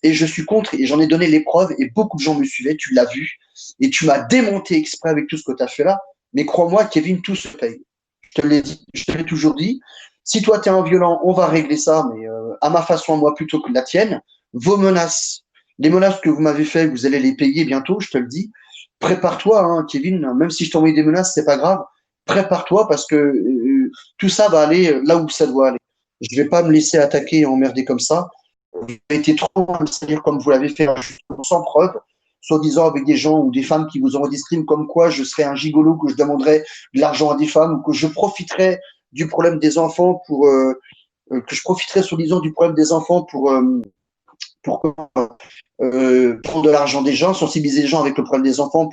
Et je suis contre et j'en ai donné les preuves et beaucoup de gens me suivaient, tu l'as vu, et tu m'as démonté exprès avec tout ce que tu as fait là. Mais crois-moi, Kevin, tout se paye. Je te l'ai dit, je te l'ai toujours dit. Si toi, tu es un violent, on va régler ça, mais à ma façon, à moi, plutôt que la tienne. Vos menaces, les menaces que vous m'avez faites, vous allez les payer bientôt, je te le dis. Prépare-toi, hein, Kevin, même si je t'envoie des menaces, c'est pas grave. Prépare-toi parce que tout ça va aller là où ça doit aller. Je vais pas me laisser attaquer et emmerder comme ça. Vous avez été trop loin, c'est-à-dire comme vous l'avez fait, sans preuve, soi-disant avec des gens ou des femmes qui vous envoient des streams comme quoi je serais un gigolo, que je demanderais de l'argent à des femmes, ou que je profiterais du problème des enfants que je profiterais soi-disant du problème des enfants pour prendre de l'argent des gens, sensibiliser les gens avec le problème des enfants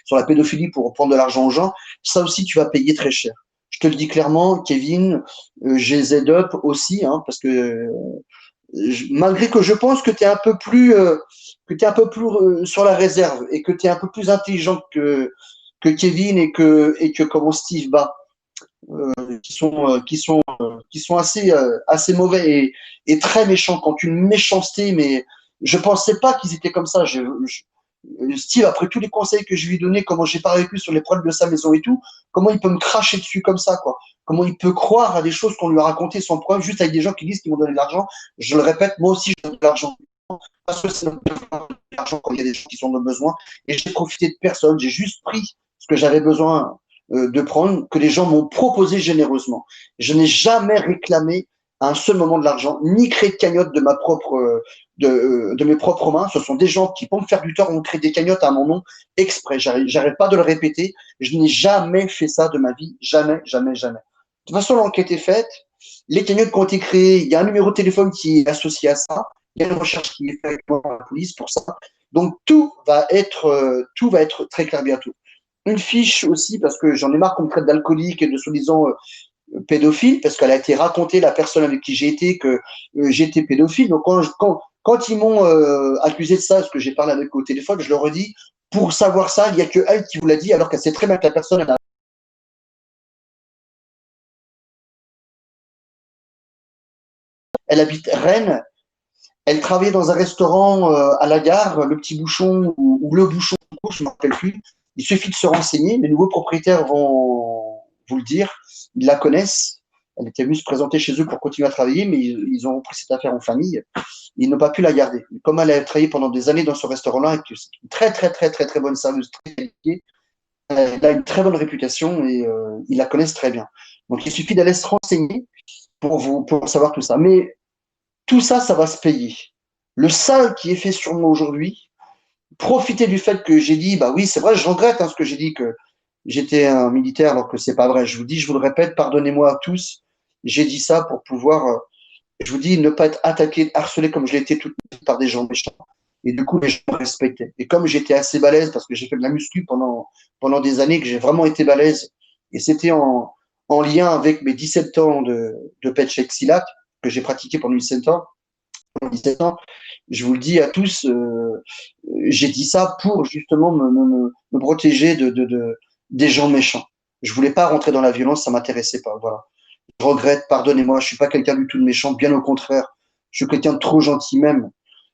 sur la pédophilie pour prendre de l'argent aux gens. Ça aussi, tu vas payer très cher. Je te le dis clairement, Kevin, j'ai Z-Up aussi, hein, parce que malgré que je pense que tu es un peu plus, sur la réserve et que tu es un peu plus intelligent que Kevin et que comment Steve bat, qui sont assez mauvais et très méchants, quand une méchanceté, mais je pensais pas qu'ils étaient comme ça. Steve, après tous les conseils que je lui ai donnés, comment j'ai pas vécu sur les problèmes de sa maison et tout, comment il peut me cracher dessus comme ça, quoi. Comment il peut croire à des choses qu'on lui a racontées sans preuve, juste avec des gens qui disent qu'ils vont donner de l'argent. Je le répète, moi aussi, je donne de l'argent. Parce que c'est l'argent quand il y a des gens qui sont dans le besoin. Et j'ai profité de personne. J'ai juste pris ce que j'avais besoin de prendre, que les gens m'ont proposé généreusement. Je n'ai jamais réclamé à un seul moment de l'argent, ni créé de cagnotte de mes propres mains. Ce sont des gens qui, pour me faire du tort, ont créé des cagnottes à mon nom exprès. J'arrête pas de le répéter. Je n'ai jamais fait ça de ma vie. Jamais, jamais, jamais. De toute façon, l'enquête est faite. Les cagnottes qui ont été créées, il y a un numéro de téléphone qui est associé à ça. Il y a une recherche qui est faite par la police pour ça. Donc tout va être très clair bientôt. Une fiche aussi, parce que j'en ai marre qu'on me traite d'alcoolique et de soi-disant pédophile, parce qu'elle a été racontée, la personne avec qui j'ai été, que j'étais pédophile. Donc quand ils m'ont accusé de ça, parce que j'ai parlé avec eux au téléphone, je leur ai dit, pour savoir ça, il n'y a que elle qui vous l'a dit, alors qu'elle sait très bien que la personne, elle habite Rennes, elle travaillait dans un restaurant à la gare, le petit bouchon ou le bouchon, je ne me rappelle plus. Il suffit de se renseigner. Les nouveaux propriétaires vont vous le dire. Ils la connaissent. Elle était venue se présenter chez eux pour continuer à travailler, mais ils ont pris cette affaire en famille. Ils n'ont pas pu la garder. Comme elle a travaillé pendant des années dans ce restaurant-là, et que c'est une très, très, très, très, très bonne serveuse, très qualifiée, elle a une très bonne réputation et ils la connaissent très bien. Donc il suffit d'aller se renseigner pour savoir tout ça. Mais tout ça, ça va se payer. Le sale qui est fait sur moi aujourd'hui, profiter du fait que j'ai dit, bah oui, c'est vrai, je regrette ce que j'ai dit, que j'étais un militaire alors que c'est pas vrai. Je vous dis, je vous le répète, pardonnez-moi à tous. J'ai dit ça pour pouvoir, je vous dis, ne pas être attaqué, harcelé comme je l'ai été toute ma vie par des gens méchants. Et du coup, les gens me respectaient. Et comme j'étais assez balèze, parce que j'ai fait de la muscu pendant des années, que j'ai vraiment été balèze, et c'était en lien avec mes 17 ans de Petchek Silat, que j'ai pratiqué pendant 17 ans, je vous le dis à tous, j'ai dit ça pour justement me protéger des gens méchants. Je voulais pas rentrer dans la violence, ça m'intéressait pas. Voilà. Je regrette, pardonnez-moi, je suis pas quelqu'un du tout de méchant, bien au contraire. Je suis quelqu'un de trop gentil même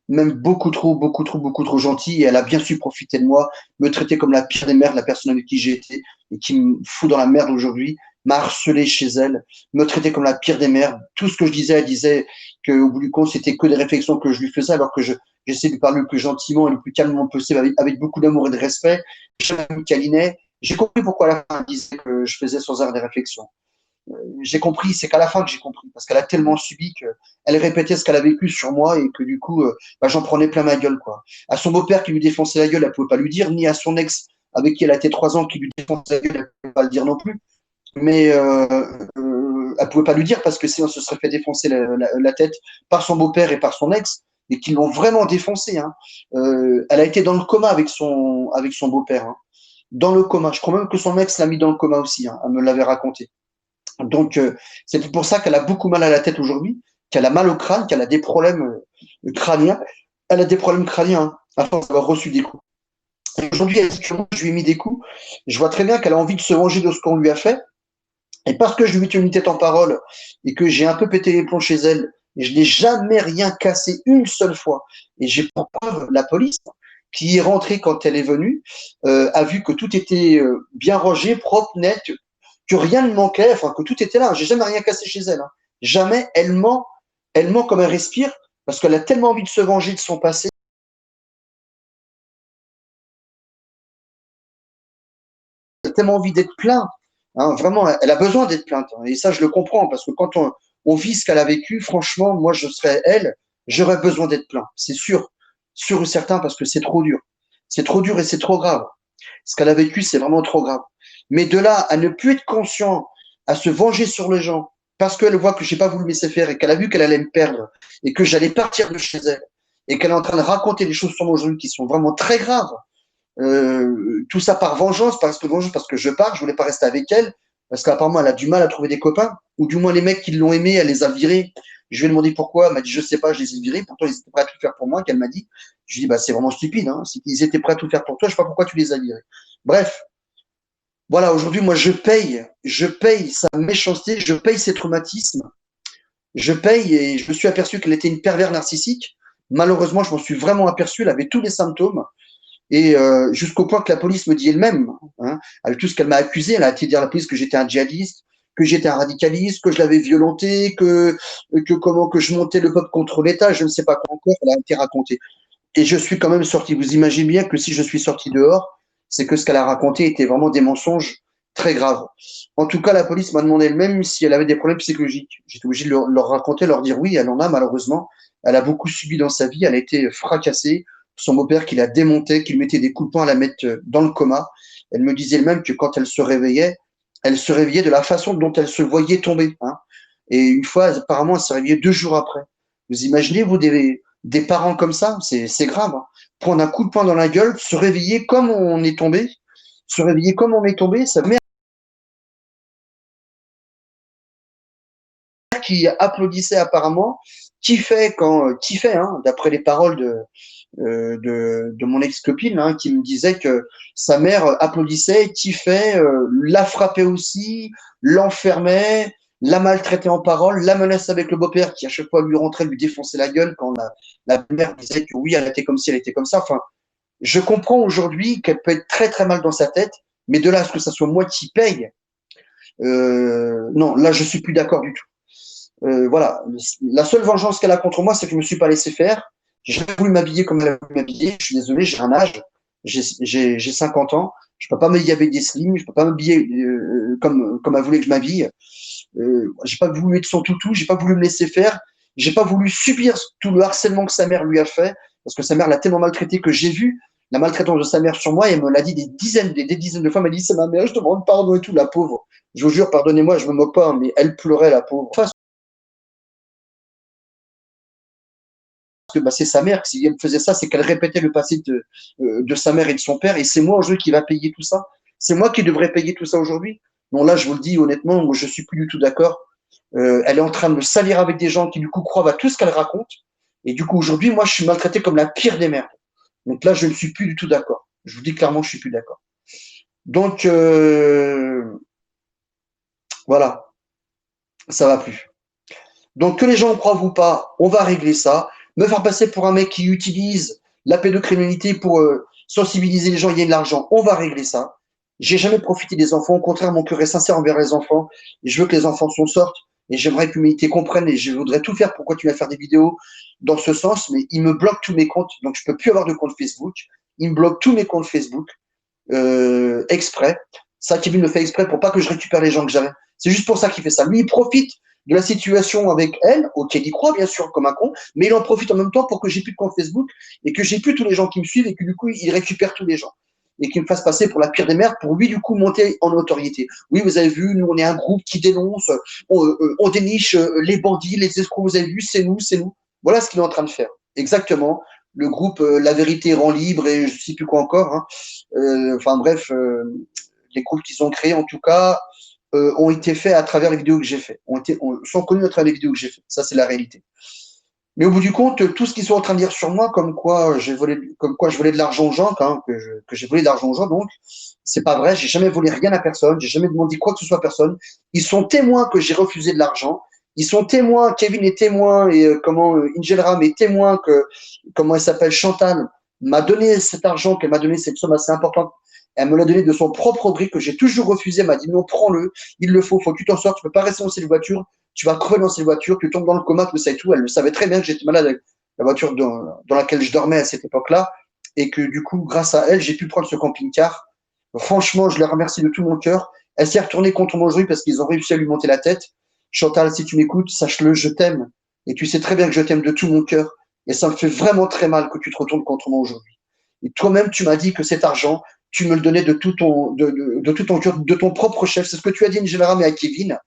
beaucoup trop, beaucoup trop, beaucoup trop gentil. Et elle a bien su profiter de moi, me traiter comme la pire des mères, la personne avec qui j'ai été et qui me fout dans la merde aujourd'hui, m'a harcelé chez elle, me traiter comme la pire des mères. Tout ce que je disais, elle disait qu'au bout du compte, c'était que des réflexions que je lui faisais, alors que j'essaie de lui parler le plus gentiment et le plus calmement possible, avec beaucoup d'amour et de respect. Je me câlinais. J'ai compris pourquoi à la fin elle disait que je faisais sans arrêt des réflexions. J'ai compris, c'est qu'à la fin que j'ai compris, parce qu'elle a tellement subi qu'elle répétait ce qu'elle a vécu sur moi et que du coup, bah, j'en prenais plein ma gueule, quoi. À son beau-père qui lui défonçait la gueule, elle pouvait pas lui dire, ni à son ex avec qui elle a été 3 ans qui lui défonçait la gueule, elle pouvait pas le dire non plus. Mais elle pouvait pas lui dire parce que sinon, elle se serait fait défoncer la tête par son beau-père et par son ex et qui l'ont vraiment défoncé. Hein. Elle a été dans le coma avec son beau-père. Hein. Dans le coma. Je crois même que son ex l'a mis dans le coma aussi. Hein. Elle me l'avait raconté. Donc, c'est pour ça qu'elle a beaucoup mal à la tête aujourd'hui, qu'elle a mal au crâne, qu'elle a des problèmes crâniens. Elle a des problèmes crâniens hein, à force d'avoir reçu des coups. Et aujourd'hui, elle dit que moi, je lui ai mis des coups. Je vois très bien qu'elle a envie de se venger de ce qu'on lui a fait. Et parce que je lui ai tenu tête en parole et que j'ai un peu pété les plombs chez elle, et je n'ai jamais rien cassé une seule fois. Et j'ai pour preuve la police qui est rentrée quand elle est venue, a vu que tout était bien rangé, propre, net, que rien ne manquait, enfin que tout était là. J'ai jamais rien cassé chez elle. Hein. Jamais. Elle ment comme elle respire parce qu'elle a tellement envie de se venger de son passé, elle a tellement envie d'être plainte. Hein, vraiment, elle a besoin d'être plainte. Hein. Et ça, je le comprends parce que quand on vit ce qu'elle a vécu, franchement, moi, je serais elle, j'aurais besoin d'être plainte. C'est sûr, sûr ou certain parce que c'est trop dur. C'est trop dur et c'est trop grave. Ce qu'elle a vécu, c'est vraiment trop grave. Mais de là à ne plus être conscient, à se venger sur les gens, parce qu'elle voit que j'ai pas voulu me laisser faire et qu'elle a vu qu'elle allait me perdre et que j'allais partir de chez elle et qu'elle est en train de raconter des choses sur moi aujourd'hui qui sont vraiment très graves. Tout ça par vengeance, parce que je pars, je voulais pas rester avec elle, parce qu'apparemment elle a du mal à trouver des copains, ou du moins les mecs qui l'ont aimée, elle les a virés. Je lui ai demandé pourquoi, elle m'a dit je sais pas, je les ai virés, pourtant ils étaient prêts à tout faire pour moi, qu'elle m'a dit. Je lui ai dit bah c'est vraiment stupide, hein. Ils étaient prêts à tout faire pour toi, je sais pas pourquoi tu les as virés. Bref, Voilà, aujourd'hui, moi, je paye sa méchanceté, je paye ses traumatismes, je paye et je me suis aperçu qu'elle était une pervers narcissique. Malheureusement, je m'en suis vraiment aperçu, elle avait tous les symptômes. Et jusqu'au point que la police me dit elle-même, hein, avec tout ce qu'elle m'a accusé, elle a été dire à la police que j'étais un djihadiste, que j'étais un radicaliste, que je l'avais violenté, que je montais le peuple contre l'État, je ne sais pas quoi encore, elle a été racontée. Et je suis quand même sorti. Vous imaginez bien que si je suis sorti dehors, c'est que ce qu'elle a raconté était vraiment des mensonges très graves. En tout cas, la police m'a demandé elle-même si elle avait des problèmes psychologiques. J'étais obligé de leur raconter, leur dire oui, elle en a malheureusement. Elle a beaucoup subi dans sa vie, elle a été fracassée. Son beau-père qui la démontait, qui lui mettait des coups de poing à la mettre dans le coma. Elle me disait elle-même que quand elle se réveillait de la façon dont elle se voyait tomber. Hein. Et une fois, apparemment, elle s'est réveillée 2 jours après. Vous imaginez, vous, des parents comme ça, c'est grave. Hein. Prendre un coup de poing dans la gueule, se réveiller comme on est tombé, se réveiller comme on est tombé, sa mère qui applaudissait apparemment, qui fait, hein, d'après les paroles de mon ex-copine, hein, qui me disait que sa mère applaudissait, kiffait, la frappait aussi, l'enfermait, la maltraitait en parole, la menaçait avec le beau-père qui à chaque fois lui rentrait, lui défonçait la gueule quand la mère disait que oui, elle était comme si elle était comme ça. Enfin, je comprends aujourd'hui qu'elle peut être très très mal dans sa tête, mais de là à ce que ça soit moi qui paye, non, là je suis plus d'accord du tout. Voilà, la seule vengeance qu'elle a contre moi, c'est que je me suis pas laissé faire. J'ai jamais voulu m'habiller comme elle a voulu m'habiller. Je suis désolé, j'ai un âge, j'ai 50 ans. Je peux pas m'habiller avec des slims, je peux pas m'habiller comme elle voulait que je m'habille. J'ai pas voulu être son toutou, j'ai pas voulu me laisser faire, j'ai pas voulu subir tout le harcèlement que sa mère lui a fait, parce que sa mère l'a tellement maltraité que j'ai vu la maltraitance de sa mère sur moi et elle me l'a dit des dizaines de fois. Elle m'a dit c'est ma mère, je te demande pardon et tout, la pauvre. Je vous jure, pardonnez-moi, je me moque pas, mais elle pleurait la pauvre. Enfin, que bah, c'est sa mère, si elle faisait ça, c'est qu'elle répétait le passé de sa mère et de son père, et c'est moi aujourd'hui qui va payer tout ça. C'est moi qui devrais payer tout ça aujourd'hui. Non, là, je vous le dis honnêtement, moi, je suis plus du tout d'accord. Elle est en train de me salir avec des gens qui, du coup, croient à tout ce qu'elle raconte. Et du coup, aujourd'hui, moi, je suis maltraité comme la pire des merdes. Donc là, je ne suis plus du tout d'accord. Je vous dis clairement, je suis plus d'accord. Donc, voilà, ça va plus. Donc, que les gens en croient ou pas, on va régler ça. Me faire passer pour un mec qui utilise la pédocriminalité pour sensibiliser les gens, gagner de l'argent, on va régler ça. J'ai jamais profité des enfants. Au contraire, mon cœur est sincère envers les enfants. Et je veux que les enfants s'en sortent. Et j'aimerais que l'humanité comprenne. Et je voudrais tout faire pour continuer à faire des vidéos dans ce sens. Mais il me bloque tous mes comptes. Donc, je peux plus avoir de compte Facebook. Il me bloque tous mes comptes Facebook exprès. Ça, Kevin le fait exprès pour pas que je récupère les gens que j'avais. C'est juste pour ça qu'il fait ça. Lui, il profite de la situation avec elle, auquel il croit bien sûr comme un con, mais il en profite en même temps pour que j'ai plus de compte Facebook et que j'ai plus tous les gens qui me suivent et que du coup il récupère tous les gens et qu'il me fasse passer pour la pire des merdes pour lui du coup monter en notoriété. Oui, vous avez vu, nous on est un groupe qui dénonce, on déniche les bandits, les escrocs, vous avez vu, c'est nous, c'est nous. Voilà ce qu'il est en train de faire. Exactement. Le groupe La Vérité rend libre et je sais plus quoi encore. Hein. Enfin bref, les groupes qu'ils ont créés en tout cas ont été faits à travers les vidéos que j'ai fait, sont connus à travers les vidéos que j'ai fait. Ça, c'est la réalité. Mais au bout du compte, tout ce qu'ils sont en train de dire sur moi, comme quoi je volais de l'argent aux gens, hein, que j'ai volé de l'argent aux gens, donc c'est pas vrai. J'ai jamais volé rien à personne. J'ai jamais demandé quoi que ce soit à personne. Ils sont témoins que j'ai refusé de l'argent. Ils sont témoins. Kevin est témoin et Ingelram est témoin que comment elle s'appelle Chantal m'a donné cet argent, qu'elle m'a donné cette somme assez importante. Elle me l'a donné de son propre gré que j'ai toujours refusé. Elle m'a dit non, prends-le. Il le faut que tu t'en sortes. Tu peux pas rester dans cette voiture. Tu vas crever dans cette voiture, tu tombes dans le coma, tout ça et tout. Elle le savait très bien que j'étais malade avec la voiture dans laquelle je dormais à cette époque-là. Et que du coup, grâce à elle, j'ai pu prendre ce camping-car. Franchement, je la remercie de tout mon cœur. Elle s'est retournée contre moi aujourd'hui parce qu'ils ont réussi à lui monter la tête. Chantal, si tu m'écoutes, sache-le, je t'aime. Et tu sais très bien que je t'aime de tout mon cœur. Et ça me fait vraiment très mal que tu te retournes contre moi aujourd'hui. Et toi-même, tu m'as dit que cet argent, tu me le donnais de tout ton cœur, de ton propre chef. C'est ce que tu as dit, Ingénéral, mais à Kevin.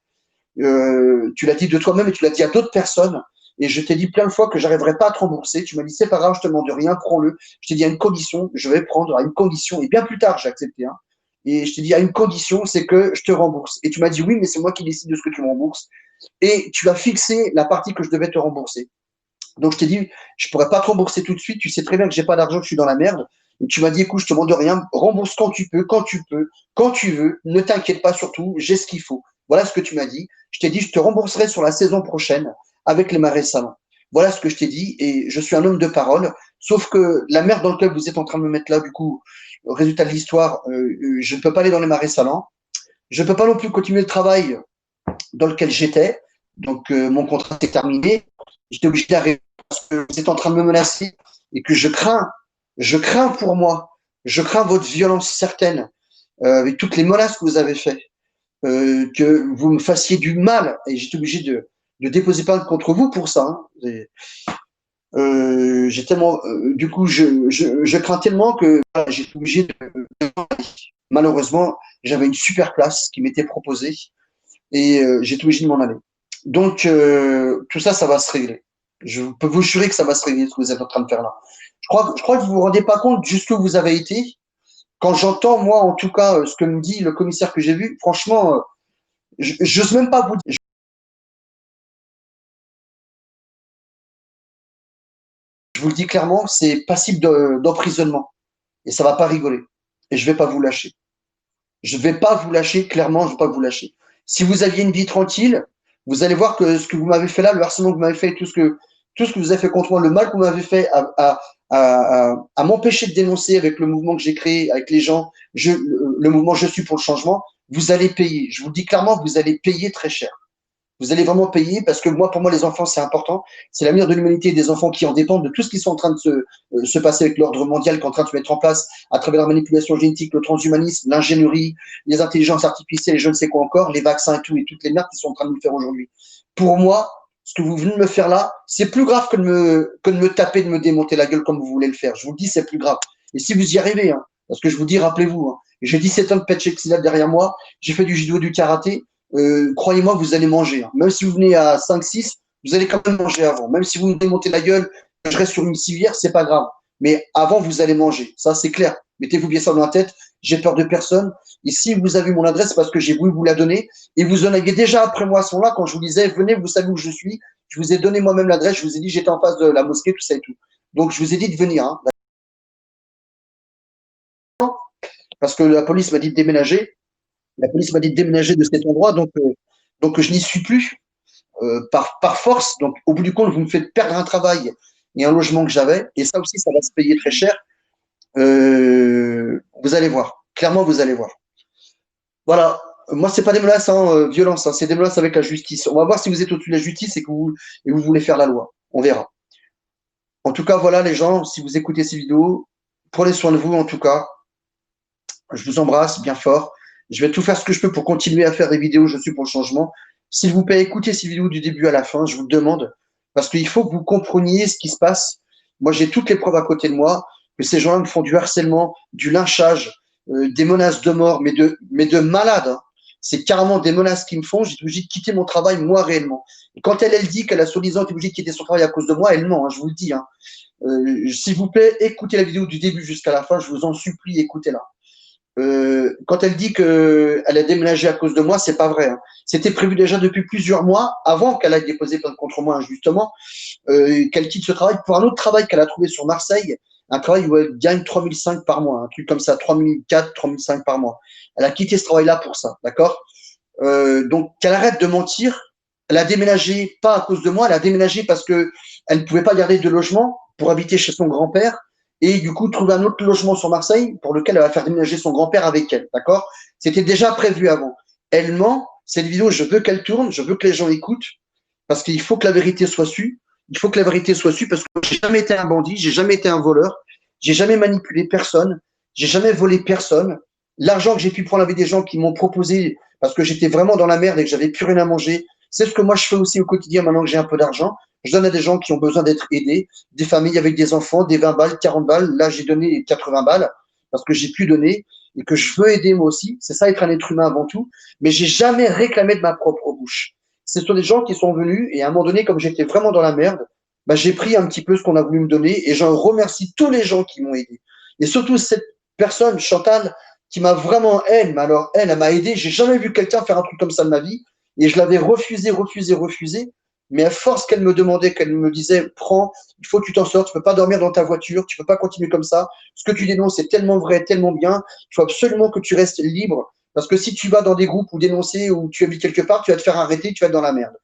Tu l'as dit de toi-même et tu l'as dit à d'autres personnes. Et je t'ai dit plein de fois que j'arriverais pas à te rembourser. Tu m'as dit, c'est pas grave, je te demande rien, prends-le. Je t'ai dit à une condition, je vais prendre à une condition. Et bien plus tard, j'ai accepté. Hein. Et je t'ai dit à une condition, c'est que je te rembourse. Et tu m'as dit, oui, mais c'est moi qui décide de ce que tu me rembourses. Et tu as fixé la partie que je devais te rembourser. Donc je t'ai dit, je pourrais pas te rembourser tout de suite. Tu sais très bien que j'ai pas d'argent, que je suis dans la merde. Et tu m'as dit, écoute, je te demande rien, rembourse quand tu peux, quand tu veux, ne t'inquiète pas surtout, j'ai ce qu'il faut. Voilà ce que tu m'as dit. Je t'ai dit, je te rembourserai sur la saison prochaine avec les marais salants. Voilà ce que je t'ai dit et je suis un homme de parole. Sauf que la merde dans laquelle vous êtes en train de me mettre là, du coup, résultat de l'histoire, je ne peux pas aller dans les marais salants. Je ne peux pas non plus continuer le travail dans lequel j'étais. Donc, mon contrat est terminé. J'étais obligé d'arrêter parce que vous êtes en train de me menacer et que je crains pour moi, je crains votre violence certaine avec toutes les menaces que vous avez faites, que vous me fassiez du mal et j'étais obligé de déposer plainte contre vous pour ça. Hein. J'ai tellement, du coup, je crains tellement que voilà, j'ai été obligé de. Malheureusement, j'avais une super place qui m'était proposée et j'ai été obligé de m'en aller. Donc, tout ça, ça va se régler. Je peux vous jurer que ça va se régler ce que vous êtes en train de faire là. Je crois que vous vous rendez pas compte jusqu'où vous avez été. Quand j'entends, moi, en tout cas, ce que me dit le commissaire que j'ai vu, franchement, j'ose même pas vous dire. Je vous le dis clairement, c'est passible d'emprisonnement. Et ça va pas rigoler. Et je vais pas vous lâcher. Je vais pas vous lâcher, clairement, je vais pas vous lâcher. Si vous aviez une vie tranquille, vous allez voir que ce que vous m'avez fait là, le harcèlement que vous m'avez fait, tout ce que vous avez fait contre moi, le mal que vous m'avez fait à m'empêcher de dénoncer avec le mouvement que j'ai créé, avec les gens, le mouvement Je suis pour le changement, vous allez payer. Je vous le dis clairement, vous allez payer très cher. Vous allez vraiment payer parce que moi, pour moi, les enfants, c'est important. C'est l'avenir de l'humanité et des enfants qui en dépendent de tout ce qui sont en train de se passer avec l'ordre mondial qui est en train de se mettre en place à travers la manipulation génétique, le transhumanisme, l'ingénierie, les intelligences artificielles et je ne sais quoi encore, les vaccins et tout et toutes les merdes qui sont en train de nous faire aujourd'hui. Pour moi, ce que vous venez de me faire là, c'est plus grave que de me taper, de me démonter la gueule comme vous voulez le faire. Je vous le dis, c'est plus grave. Et si vous y arrivez, hein, parce que je vous dis, rappelez-vous, hein, j'ai 17 ans de Petchexilab derrière moi, j'ai fait du judo, du karaté, croyez-moi, vous allez manger. Hein. Même si vous venez à 5-6, vous allez quand même manger avant. Même si vous me démontez la gueule, je reste sur une civière, c'est pas grave. Mais avant, vous allez manger. Ça, c'est clair. Mettez-vous bien ça dans la tête. J'ai peur de personne. Et si vous avez mon adresse, c'est parce que j'ai voulu vous la donner. Et vous en aviez déjà après moi à ce moment-là, quand je vous disais, venez, vous savez où je suis. Je vous ai donné moi-même l'adresse. Je vous ai dit, j'étais en face de la mosquée, tout ça et tout. Donc, je vous ai dit de venir. Hein, parce que la police m'a dit de déménager. La police m'a dit de déménager de cet endroit. Donc je n'y suis plus. Par force. Donc, au bout du compte, vous me faites perdre un travail et un logement que j'avais. Et ça aussi, ça va se payer très cher. Vous allez voir. Clairement, vous allez voir. Voilà. Moi, c'est pas des menaces, hein, violence. Hein, c'est des menaces avec la justice. On va voir si vous êtes au-dessus de la justice et vous voulez faire la loi. On verra. En tout cas, voilà, les gens, si vous écoutez ces vidéos, prenez soin de vous, en tout cas. Je vous embrasse bien fort. Je vais tout faire ce que je peux pour continuer à faire des vidéos. Je suis pour le changement. S'il vous plaît, écoutez ces vidéos du début à la fin. Je vous le demande. Parce qu'il faut que vous compreniez ce qui se passe. Moi, j'ai toutes les preuves à côté de moi que ces gens-là me font du harcèlement, du lynchage, des menaces de mort, mais de malades. Hein. C'est carrément des menaces qu'ils me font. J'ai obligé de quitter mon travail, moi, réellement. Et quand elle dit qu'elle a soi-disant été obligée de quitter son travail à cause de moi, elle ment, hein, je vous le dis. Hein. S'il vous plaît, écoutez la vidéo du début jusqu'à la fin. Je vous en supplie, écoutez-la. Quand elle dit qu'elle a déménagé à cause de moi, c'est pas vrai. Hein. C'était prévu déjà depuis plusieurs mois, avant qu'elle aille déposer plainte contre moi injustement, qu'elle quitte ce travail pour un autre travail qu'elle a trouvé sur Marseille, un travail où elle gagne 3005 par mois, un truc comme ça, 3004, 3005 par mois. Elle a quitté ce travail-là pour ça, d'accord. Donc qu'elle arrête de mentir. Elle a déménagé pas à cause de moi, elle a déménagé parce que elle ne pouvait pas garder de logement pour habiter chez son grand-père et du coup trouver un autre logement sur Marseille pour lequel elle va faire déménager son grand-père avec elle, d'accord. C'était déjà prévu avant. Elle ment. Cette vidéo, je veux qu'elle tourne, je veux que les gens écoutent parce qu'il faut que la vérité soit sue. Il faut que la vérité soit sue parce que j'ai jamais été un bandit, j'ai jamais été un voleur, j'ai jamais manipulé personne, j'ai jamais volé personne. L'argent que j'ai pu prendre avec des gens qui m'ont proposé parce que j'étais vraiment dans la merde et que j'avais plus rien à manger, c'est ce que moi je fais aussi au quotidien maintenant que j'ai un peu d'argent. Je donne à des gens qui ont besoin d'être aidés, des familles avec des enfants, des 20 balles, 40 balles. Là, j'ai donné 80 balles parce que j'ai pu donner et que je veux aider moi aussi. C'est ça, être un être humain avant tout. Mais j'ai jamais réclamé de ma propre bouche. Ce sont des gens qui sont venus et à un moment donné, comme j'étais vraiment dans la merde, bah, j'ai pris un petit peu ce qu'on a voulu me donner et j'en remercie tous les gens qui m'ont aidé. Et surtout cette personne, Chantal, qui m'a vraiment, elle, mais alors elle m'a aidé. J'ai jamais vu quelqu'un faire un truc comme ça de ma vie et je l'avais refusé. Mais à force qu'elle me demandait, qu'elle me disait, prends, il faut que tu t'en sortes, tu peux pas dormir dans ta voiture, tu peux pas continuer comme ça. Ce que tu dénonces est tellement vrai, tellement bien, il faut absolument que tu restes libre. Parce que si tu vas dans des groupes ou dénoncer ou tu habites quelque part, tu vas te faire arrêter, tu vas être dans la merde.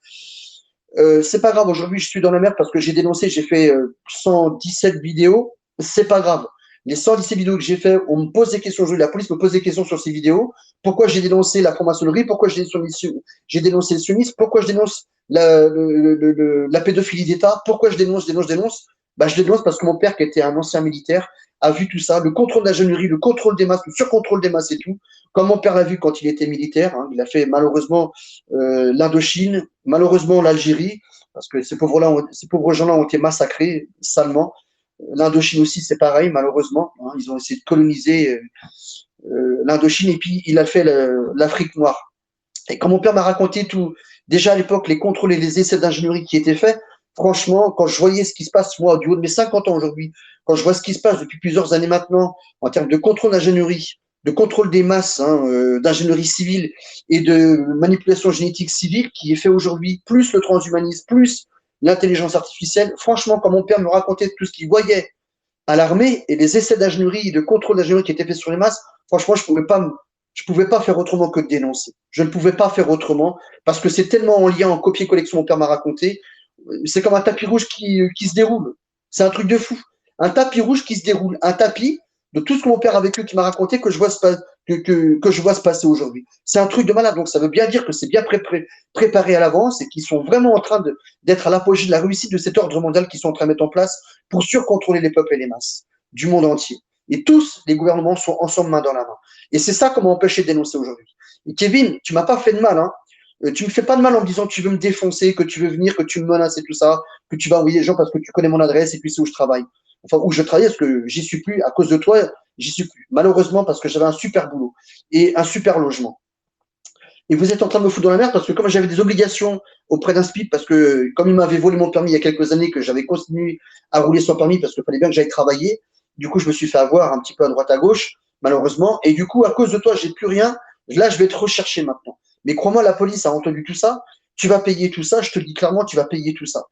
C'est pas grave, aujourd'hui je suis dans la merde parce que j'ai dénoncé, j'ai fait 117 vidéos, c'est pas grave. Les 117 vidéos que j'ai fait, on me pose des questions aujourd'hui, la police me pose des questions sur ces vidéos. Pourquoi j'ai dénoncé la franc-maçonnerie, pourquoi j'ai dénoncé le sionisme, pourquoi je dénonce la pédophilie d'État, pourquoi je dénonce. Bah, je dénonce parce que mon père, qui était un ancien militaire, a vu tout ça, le contrôle de la gendarmerie, le contrôle des masses, le surcontrôle des masses et tout. Comme mon père l'a vu quand il était militaire, hein, il a fait malheureusement l'Indochine, malheureusement l'Algérie, parce que ces pauvres gens-là ont été massacrés salement. L'Indochine aussi, c'est pareil, malheureusement. Hein, ils ont essayé de coloniser l'Indochine et puis il a fait l'Afrique noire. Et quand mon père m'a raconté tout, déjà à l'époque, les contrôles et les essais d'ingénierie qui étaient faits, franchement, quand je voyais ce qui se passe, moi, du haut de mes 50 ans aujourd'hui, quand je vois ce qui se passe depuis plusieurs années maintenant, en termes de contrôle d'ingénierie, de contrôle des masses, hein, d'ingénierie civile et de manipulation génétique civile qui est fait aujourd'hui, plus le transhumanisme, plus l'intelligence artificielle, franchement, quand mon père me racontait tout ce qu'il voyait à l'armée et les essais d'ingénierie et de contrôle d'ingénierie qui étaient faits sur les masses, franchement, je pouvais pas faire autrement que de dénoncer. Je ne pouvais pas faire autrement parce que c'est tellement en lien, en copier-coller que mon père m'a raconté. C'est comme un tapis rouge qui se déroule. C'est un truc de fou. Un tapis rouge qui se déroule. Un tapis de tout ce que mon père a vécu, qui m'a raconté, que je vois se passer aujourd'hui. C'est un truc de malade. Donc, ça veut bien dire que c'est bien préparé à l'avance et qu'ils sont vraiment en train d'être à l'apogée de la réussite de cet ordre mondial qu'ils sont en train de mettre en place pour surcontrôler les peuples et les masses du monde entier. Et tous les gouvernements sont ensemble main dans la main. Et c'est ça qu'on m'a empêché de dénoncer aujourd'hui. Et Kevin, tu m'as pas fait de mal, hein. Tu me fais pas de mal en me disant que tu veux me défoncer, que tu veux venir, que tu me menaces et tout ça, que tu vas envoyer des gens parce que tu connais mon adresse et puis c'est où je travaille. Enfin, où je travaille, parce que j'y suis plus, à cause de toi, j'y suis plus. Malheureusement, parce que j'avais un super boulot et un super logement. Et vous êtes en train de me foutre dans la merde parce que comme j'avais des obligations auprès d'un SPIP, parce que comme il m'avait volé mon permis il y a quelques années, que j'avais continué à rouler sans permis parce qu'il fallait bien que j'aille travailler, du coup, je me suis fait avoir un petit peu à droite à gauche, malheureusement. Et du coup, à cause de toi, j'ai plus rien. Là, je vais te rechercher maintenant. Mais crois-moi, la police a entendu tout ça. Tu vas payer tout ça. Je te le dis clairement, tu vas payer tout ça.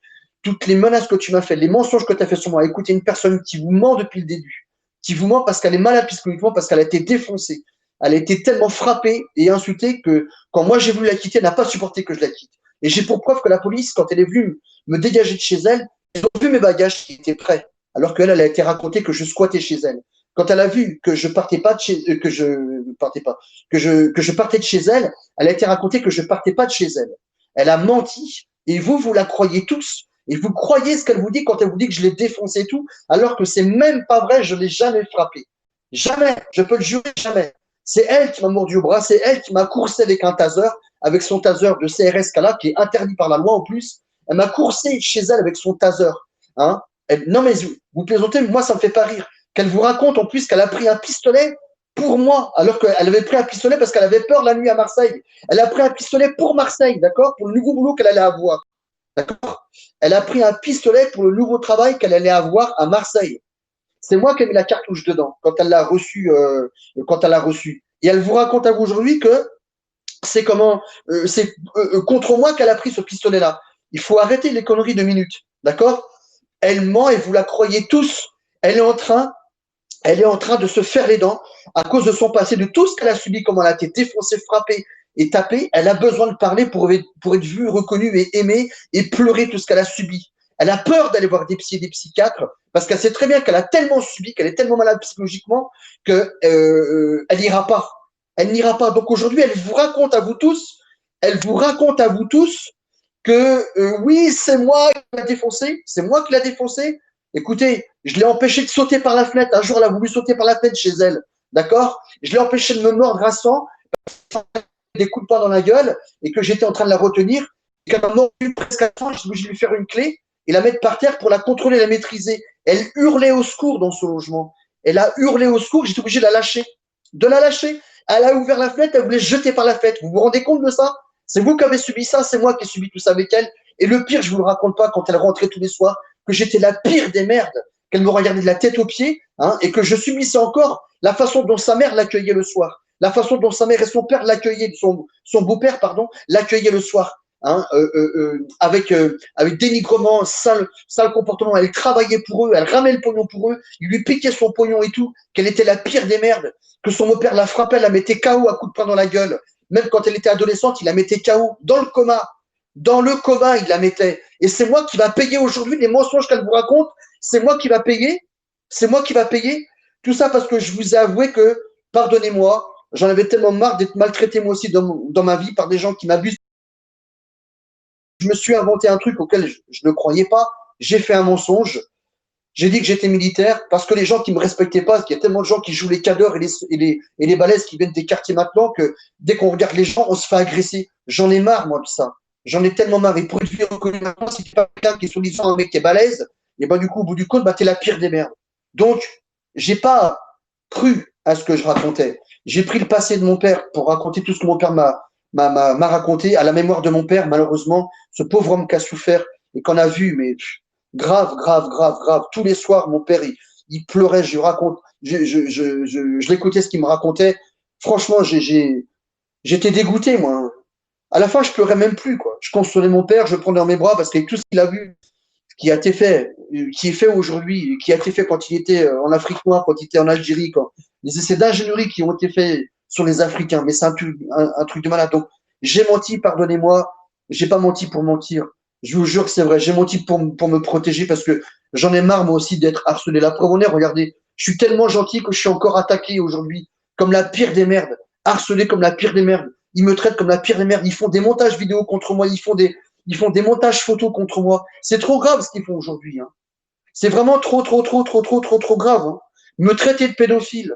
Toutes les menaces que tu m'as faites, les mensonges que tu as fait sur moi. Écoutez, une personne qui vous ment depuis le début, qui vous ment parce qu'elle est malade psychologiquement, parce qu'elle a été défoncée. Elle a été tellement frappée et insultée que quand moi j'ai voulu la quitter, elle n'a pas supporté que je la quitte. Et j'ai pour preuve que la police, quand elle est venue me dégager de chez elle, ils ont vu mes bagages qui étaient prêts. Alors qu'elle, elle a été racontée que je squattais chez elle. Quand elle a vu que je partais pas de chez, que je partais pas, que je partais de chez elle, elle a été racontée que je partais pas de chez elle. Elle a menti. Et vous la croyez tous. Et vous croyez ce qu'elle vous dit quand elle vous dit que je l'ai défoncé et tout, alors que c'est même pas vrai, je l'ai jamais frappé. Jamais. Je peux le jurer, jamais. C'est elle qui m'a mordu au bras, c'est elle qui m'a coursé avec un taser, avec son taser de CRS qu'elle a, qui est interdit par la loi en plus. Elle m'a coursé chez elle avec son taser. Hein. Non mais vous plaisantez, mais moi ça me fait pas rire. Qu'elle vous raconte en plus qu'elle a pris un pistolet pour moi, alors qu'elle avait pris un pistolet parce qu'elle avait peur la nuit à Marseille. Elle a pris un pistolet pour Marseille, d'accord, pour le nouveau boulot qu'elle allait avoir. D'accord. Elle a pris un pistolet pour le nouveau travail qu'elle allait avoir à Marseille. C'est moi qui ai mis la cartouche dedans quand elle l'a reçu, Et elle vous raconte à vous aujourd'hui que c'est contre moi qu'elle a pris ce pistolet-là. Il faut arrêter les conneries de minutes, d'accord? Elle ment et vous la croyez tous. Elle est en train, elle est en train de se faire les dents à cause de son passé, de tout ce qu'elle a subi, comment elle a été défoncée, frappée et tapée. Elle a besoin de parler pour être vue, reconnue et aimée et pleurer tout ce qu'elle a subi. Elle a peur d'aller voir des psys et des psychiatres parce qu'elle sait très bien qu'elle a tellement subi, qu'elle est tellement malade psychologiquement que elle n'ira pas. Elle n'ira pas. Donc aujourd'hui, elle vous raconte à vous tous que oui, c'est moi qui l'a défoncé, c'est moi qui l'a défoncé. Écoutez, je l'ai empêché de sauter par la fenêtre. Un jour, elle a voulu sauter par la fenêtre chez elle. D'accord. Je l'ai empêché de me mordre à sang, des coups de poing dans la gueule, et que j'étais en train de la retenir. Et qu'elle m'a mordu presque à temps. Je vais lui faire une clé et la mettre par terre pour la contrôler, la maîtriser. Elle hurlait au secours dans son logement. Elle a hurlé au secours. J'étais obligé de la lâcher. De la lâcher. Elle a ouvert la fenêtre. Elle voulait se jeter par la fenêtre. Vous vous rendez compte de ça? C'est vous qui avez subi ça. C'est moi qui ai subi tout ça avec elle. Et le pire, je vous le raconte pas, quand elle rentrait tous les soirs, que j'étais la pire des merdes, qu'elle me regardait de la tête aux pieds, hein, et que je subissais encore la façon dont sa mère l'accueillait le soir, la façon dont sa mère et son père l'accueillaient, son beau-père, pardon, l'accueillait le soir. hein, avec dénigrement, sale comportement. Elle travaillait pour eux, elle ramenait le pognon pour eux, ils lui piquaient son pognon et tout, qu'elle était la pire des merdes, que son beau-père la frappait, la mettait KO à coups de poing dans la gueule. Même quand elle était adolescente, il la mettait KO dans le coma. Dans le coma, il la mettait. Et c'est moi qui va payer aujourd'hui les mensonges qu'elle vous raconte. C'est moi qui va payer. C'est moi qui va payer. Tout ça parce que je vous ai avoué que, pardonnez-moi, j'en avais tellement marre d'être maltraité moi aussi dans ma vie par des gens qui m'abusent. Je me suis inventé un truc auquel je ne croyais pas. J'ai fait un mensonge. J'ai dit que j'étais militaire parce que les gens qui me respectaient pas, parce qu'il y a tellement de gens qui jouent les cadeurs et les balaises qui viennent des quartiers maintenant que dès qu'on regarde les gens, on se fait agresser. J'en ai marre, moi, de ça. J'en ai tellement marre. Et pour une vie reconnue maintenant, si tu pas quelqu'un qui est soi-disant un mec qui est balèze, et ben du coup, au bout du compte, bah, t'es la pire des merdes. Donc, j'ai pas cru à ce que je racontais. J'ai pris le passé de mon père pour raconter tout ce que mon père m'a raconté à la mémoire de mon père. Malheureusement, ce pauvre homme qui a souffert et qu'on a vu, mais grave, grave, grave, grave. Tous les soirs, mon père, il pleurait, je l'écoutais ce qu'il me racontait. Franchement, j'étais dégoûté, moi. À la fin, je pleurais même plus, quoi. Je consolais mon père, je le prenais dans mes bras parce qu'avec tout ce qu'il a vu, qui a été fait, qui est fait aujourd'hui, qui a été fait quand il était en Afrique noire, quand il était en Algérie, quand les essais d'ingénierie qui ont été faits sur les Africains, mais c'est un truc de malade. Donc, j'ai menti, pardonnez-moi, j'ai pas menti pour mentir. Je vous jure que c'est vrai, j'ai menti pour me protéger parce que j'en ai marre, moi aussi, d'être harcelé. La preuve en est, regardez, je suis tellement gentil que je suis encore attaqué aujourd'hui, comme la pire des merdes, harcelé comme la pire des merdes. Ils me traitent comme la pire des merdes, ils font des montages vidéo contre moi, ils font des montages photos contre moi. C'est trop grave ce qu'ils font aujourd'hui. Hein. C'est vraiment trop, trop, trop, trop, trop, trop, trop grave. Hein. Me traiter de pédophile.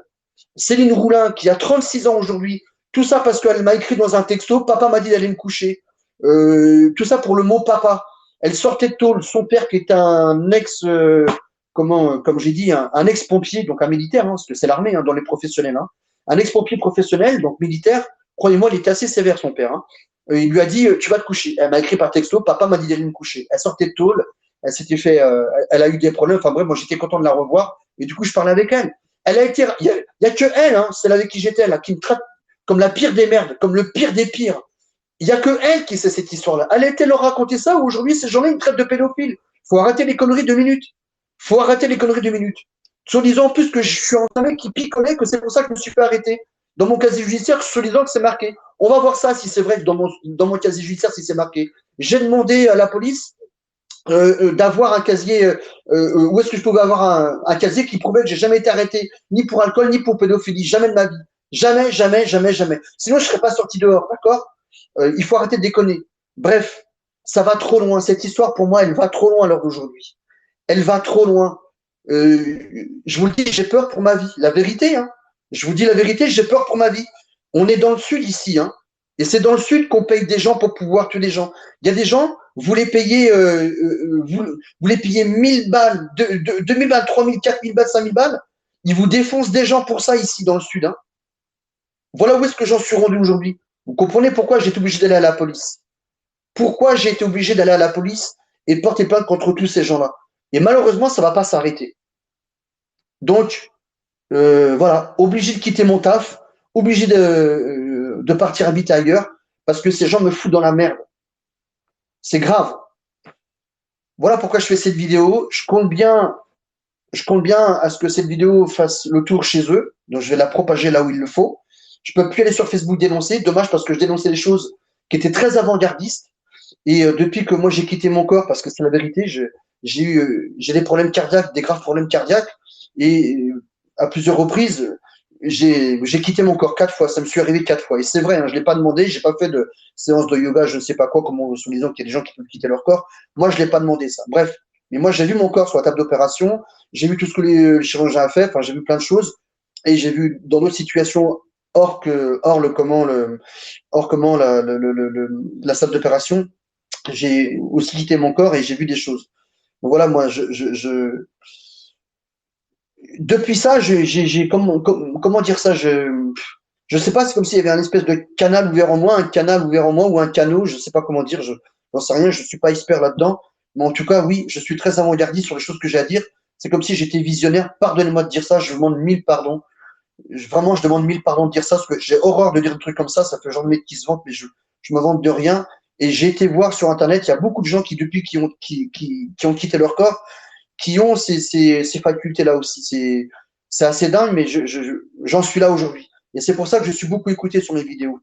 Céline Roulin, qui a 36 ans aujourd'hui, tout ça parce qu'elle m'a écrit dans un texto, papa m'a dit d'aller me coucher. Tout ça pour le mot papa. Elle sortait de tôle. Son père, qui est un ex, comme j'ai dit, un ex-pompier, donc un militaire, hein, parce que c'est l'armée hein, dans les professionnels. Hein. Un ex-pompier professionnel, donc militaire. Croyez-moi, il était assez sévère, son père. Hein. Il lui a dit, tu vas te coucher. Elle m'a écrit par texto, papa m'a dit d'aller me coucher. Elle sortait de tôle, elle s'était fait, elle a eu des problèmes. Enfin bref, moi j'étais content de la revoir. Et du coup, je parlais avec elle. Elle a été, y a que elle, hein, celle avec qui j'étais, là, qui me traite comme la pire des merdes, comme le pire des pires. Il y a que elle qui sait cette histoire-là. Elle a été leur raconter ça. Aujourd'hui, ces gens-là, ils me traitent de pédophile. Faut arrêter les conneries 2 minutes. Faut arrêter les conneries 2 minutes. Soi-disant en plus que je suis un mec qui picolait, que c'est pour ça que je me suis fait arrêter. Dans mon casier judiciaire, soi-disant que c'est marqué. On va voir ça si c'est vrai que dans mon casier judiciaire, si c'est marqué. J'ai demandé à la police d'avoir un casier, où est-ce que je pouvais avoir un casier qui prouvait que j'ai jamais été arrêté, ni pour alcool, ni pour pédophilie, jamais de ma vie. Jamais, jamais, jamais, jamais. Sinon, je serais pas sorti dehors, d'accord. Il faut arrêter de déconner. Bref, ça va trop loin. Cette histoire, pour moi, elle va trop loin à l'heure d'aujourd'hui. Elle va trop loin. Je vous le dis, j'ai peur pour ma vie. La vérité, hein. Je vous dis la vérité, j'ai peur pour ma vie. On est dans le sud ici, hein. Et c'est dans le sud qu'on paye des gens pour pouvoir tuer des gens. Il y a des gens, vous les payez, vous les payez 1000 balles, 2000 balles, 3000, 4000 balles, 5000 balles. Ils vous défoncent des gens pour ça ici dans le sud, hein. Voilà où est-ce que j'en suis rendu aujourd'hui. Vous comprenez pourquoi j'ai été obligé d'aller à la police. Pourquoi j'ai été obligé d'aller à la police et de porter plainte contre tous ces gens-là. Et malheureusement, ça ne va pas s'arrêter. Donc, voilà, obligé de quitter mon taf, obligé de partir habiter ailleurs, parce que ces gens me foutent dans la merde. C'est grave. Voilà pourquoi je fais cette vidéo. Je compte bien à ce que cette vidéo fasse le tour chez eux. Donc, je vais la propager là où il le faut. Je peux plus aller sur Facebook dénoncer. Dommage parce que je dénonçais des choses qui étaient très avant-gardistes. Et depuis que moi j'ai quitté mon corps, parce que c'est la vérité, j'ai des problèmes cardiaques, des graves problèmes cardiaques. Et à plusieurs reprises, j'ai quitté mon corps 4 fois. Ça me suis arrivé 4 fois. Et c'est vrai, hein, je l'ai pas demandé. J'ai pas fait de séance de yoga, je ne sais pas quoi, comme on soi-disant qu'il y a des gens qui peuvent quitter leur corps. Moi, je l'ai pas demandé ça. Bref. Mais moi, j'ai vu mon corps sur la table d'opération. J'ai vu tout ce que les chirurgiens ont fait. Enfin, j'ai vu plein de choses. Et j'ai vu dans d'autres situations hors comment la salle d'opération. J'ai aussi quitté mon corps et j'ai vu des choses. Donc voilà, moi, depuis ça, j'ai comment dire ça, je sais pas, c'est comme s'il y avait un espèce de canal ouvert en moi, un canal ouvert en moi ou un canot, je sais pas comment dire, j'en sais rien, je suis pas expert là-dedans, mais en tout cas, oui, je suis très avant-gardiste sur les choses que j'ai à dire. C'est comme si j'étais visionnaire. Pardonnez-moi de dire ça, je vous demande 1000 pardons. Vraiment, je demande 1000 pardons de dire ça, parce que j'ai horreur de dire un truc comme ça fait genre de mec qui se vante, mais je me vante de rien. Et j'ai été voir sur Internet, il y a beaucoup de gens qui, depuis, qui ont quitté leur corps, qui ont ces facultés-là aussi. C'est assez dingue, mais j'en suis là aujourd'hui. Et c'est pour ça que je suis beaucoup écouté sur mes vidéos.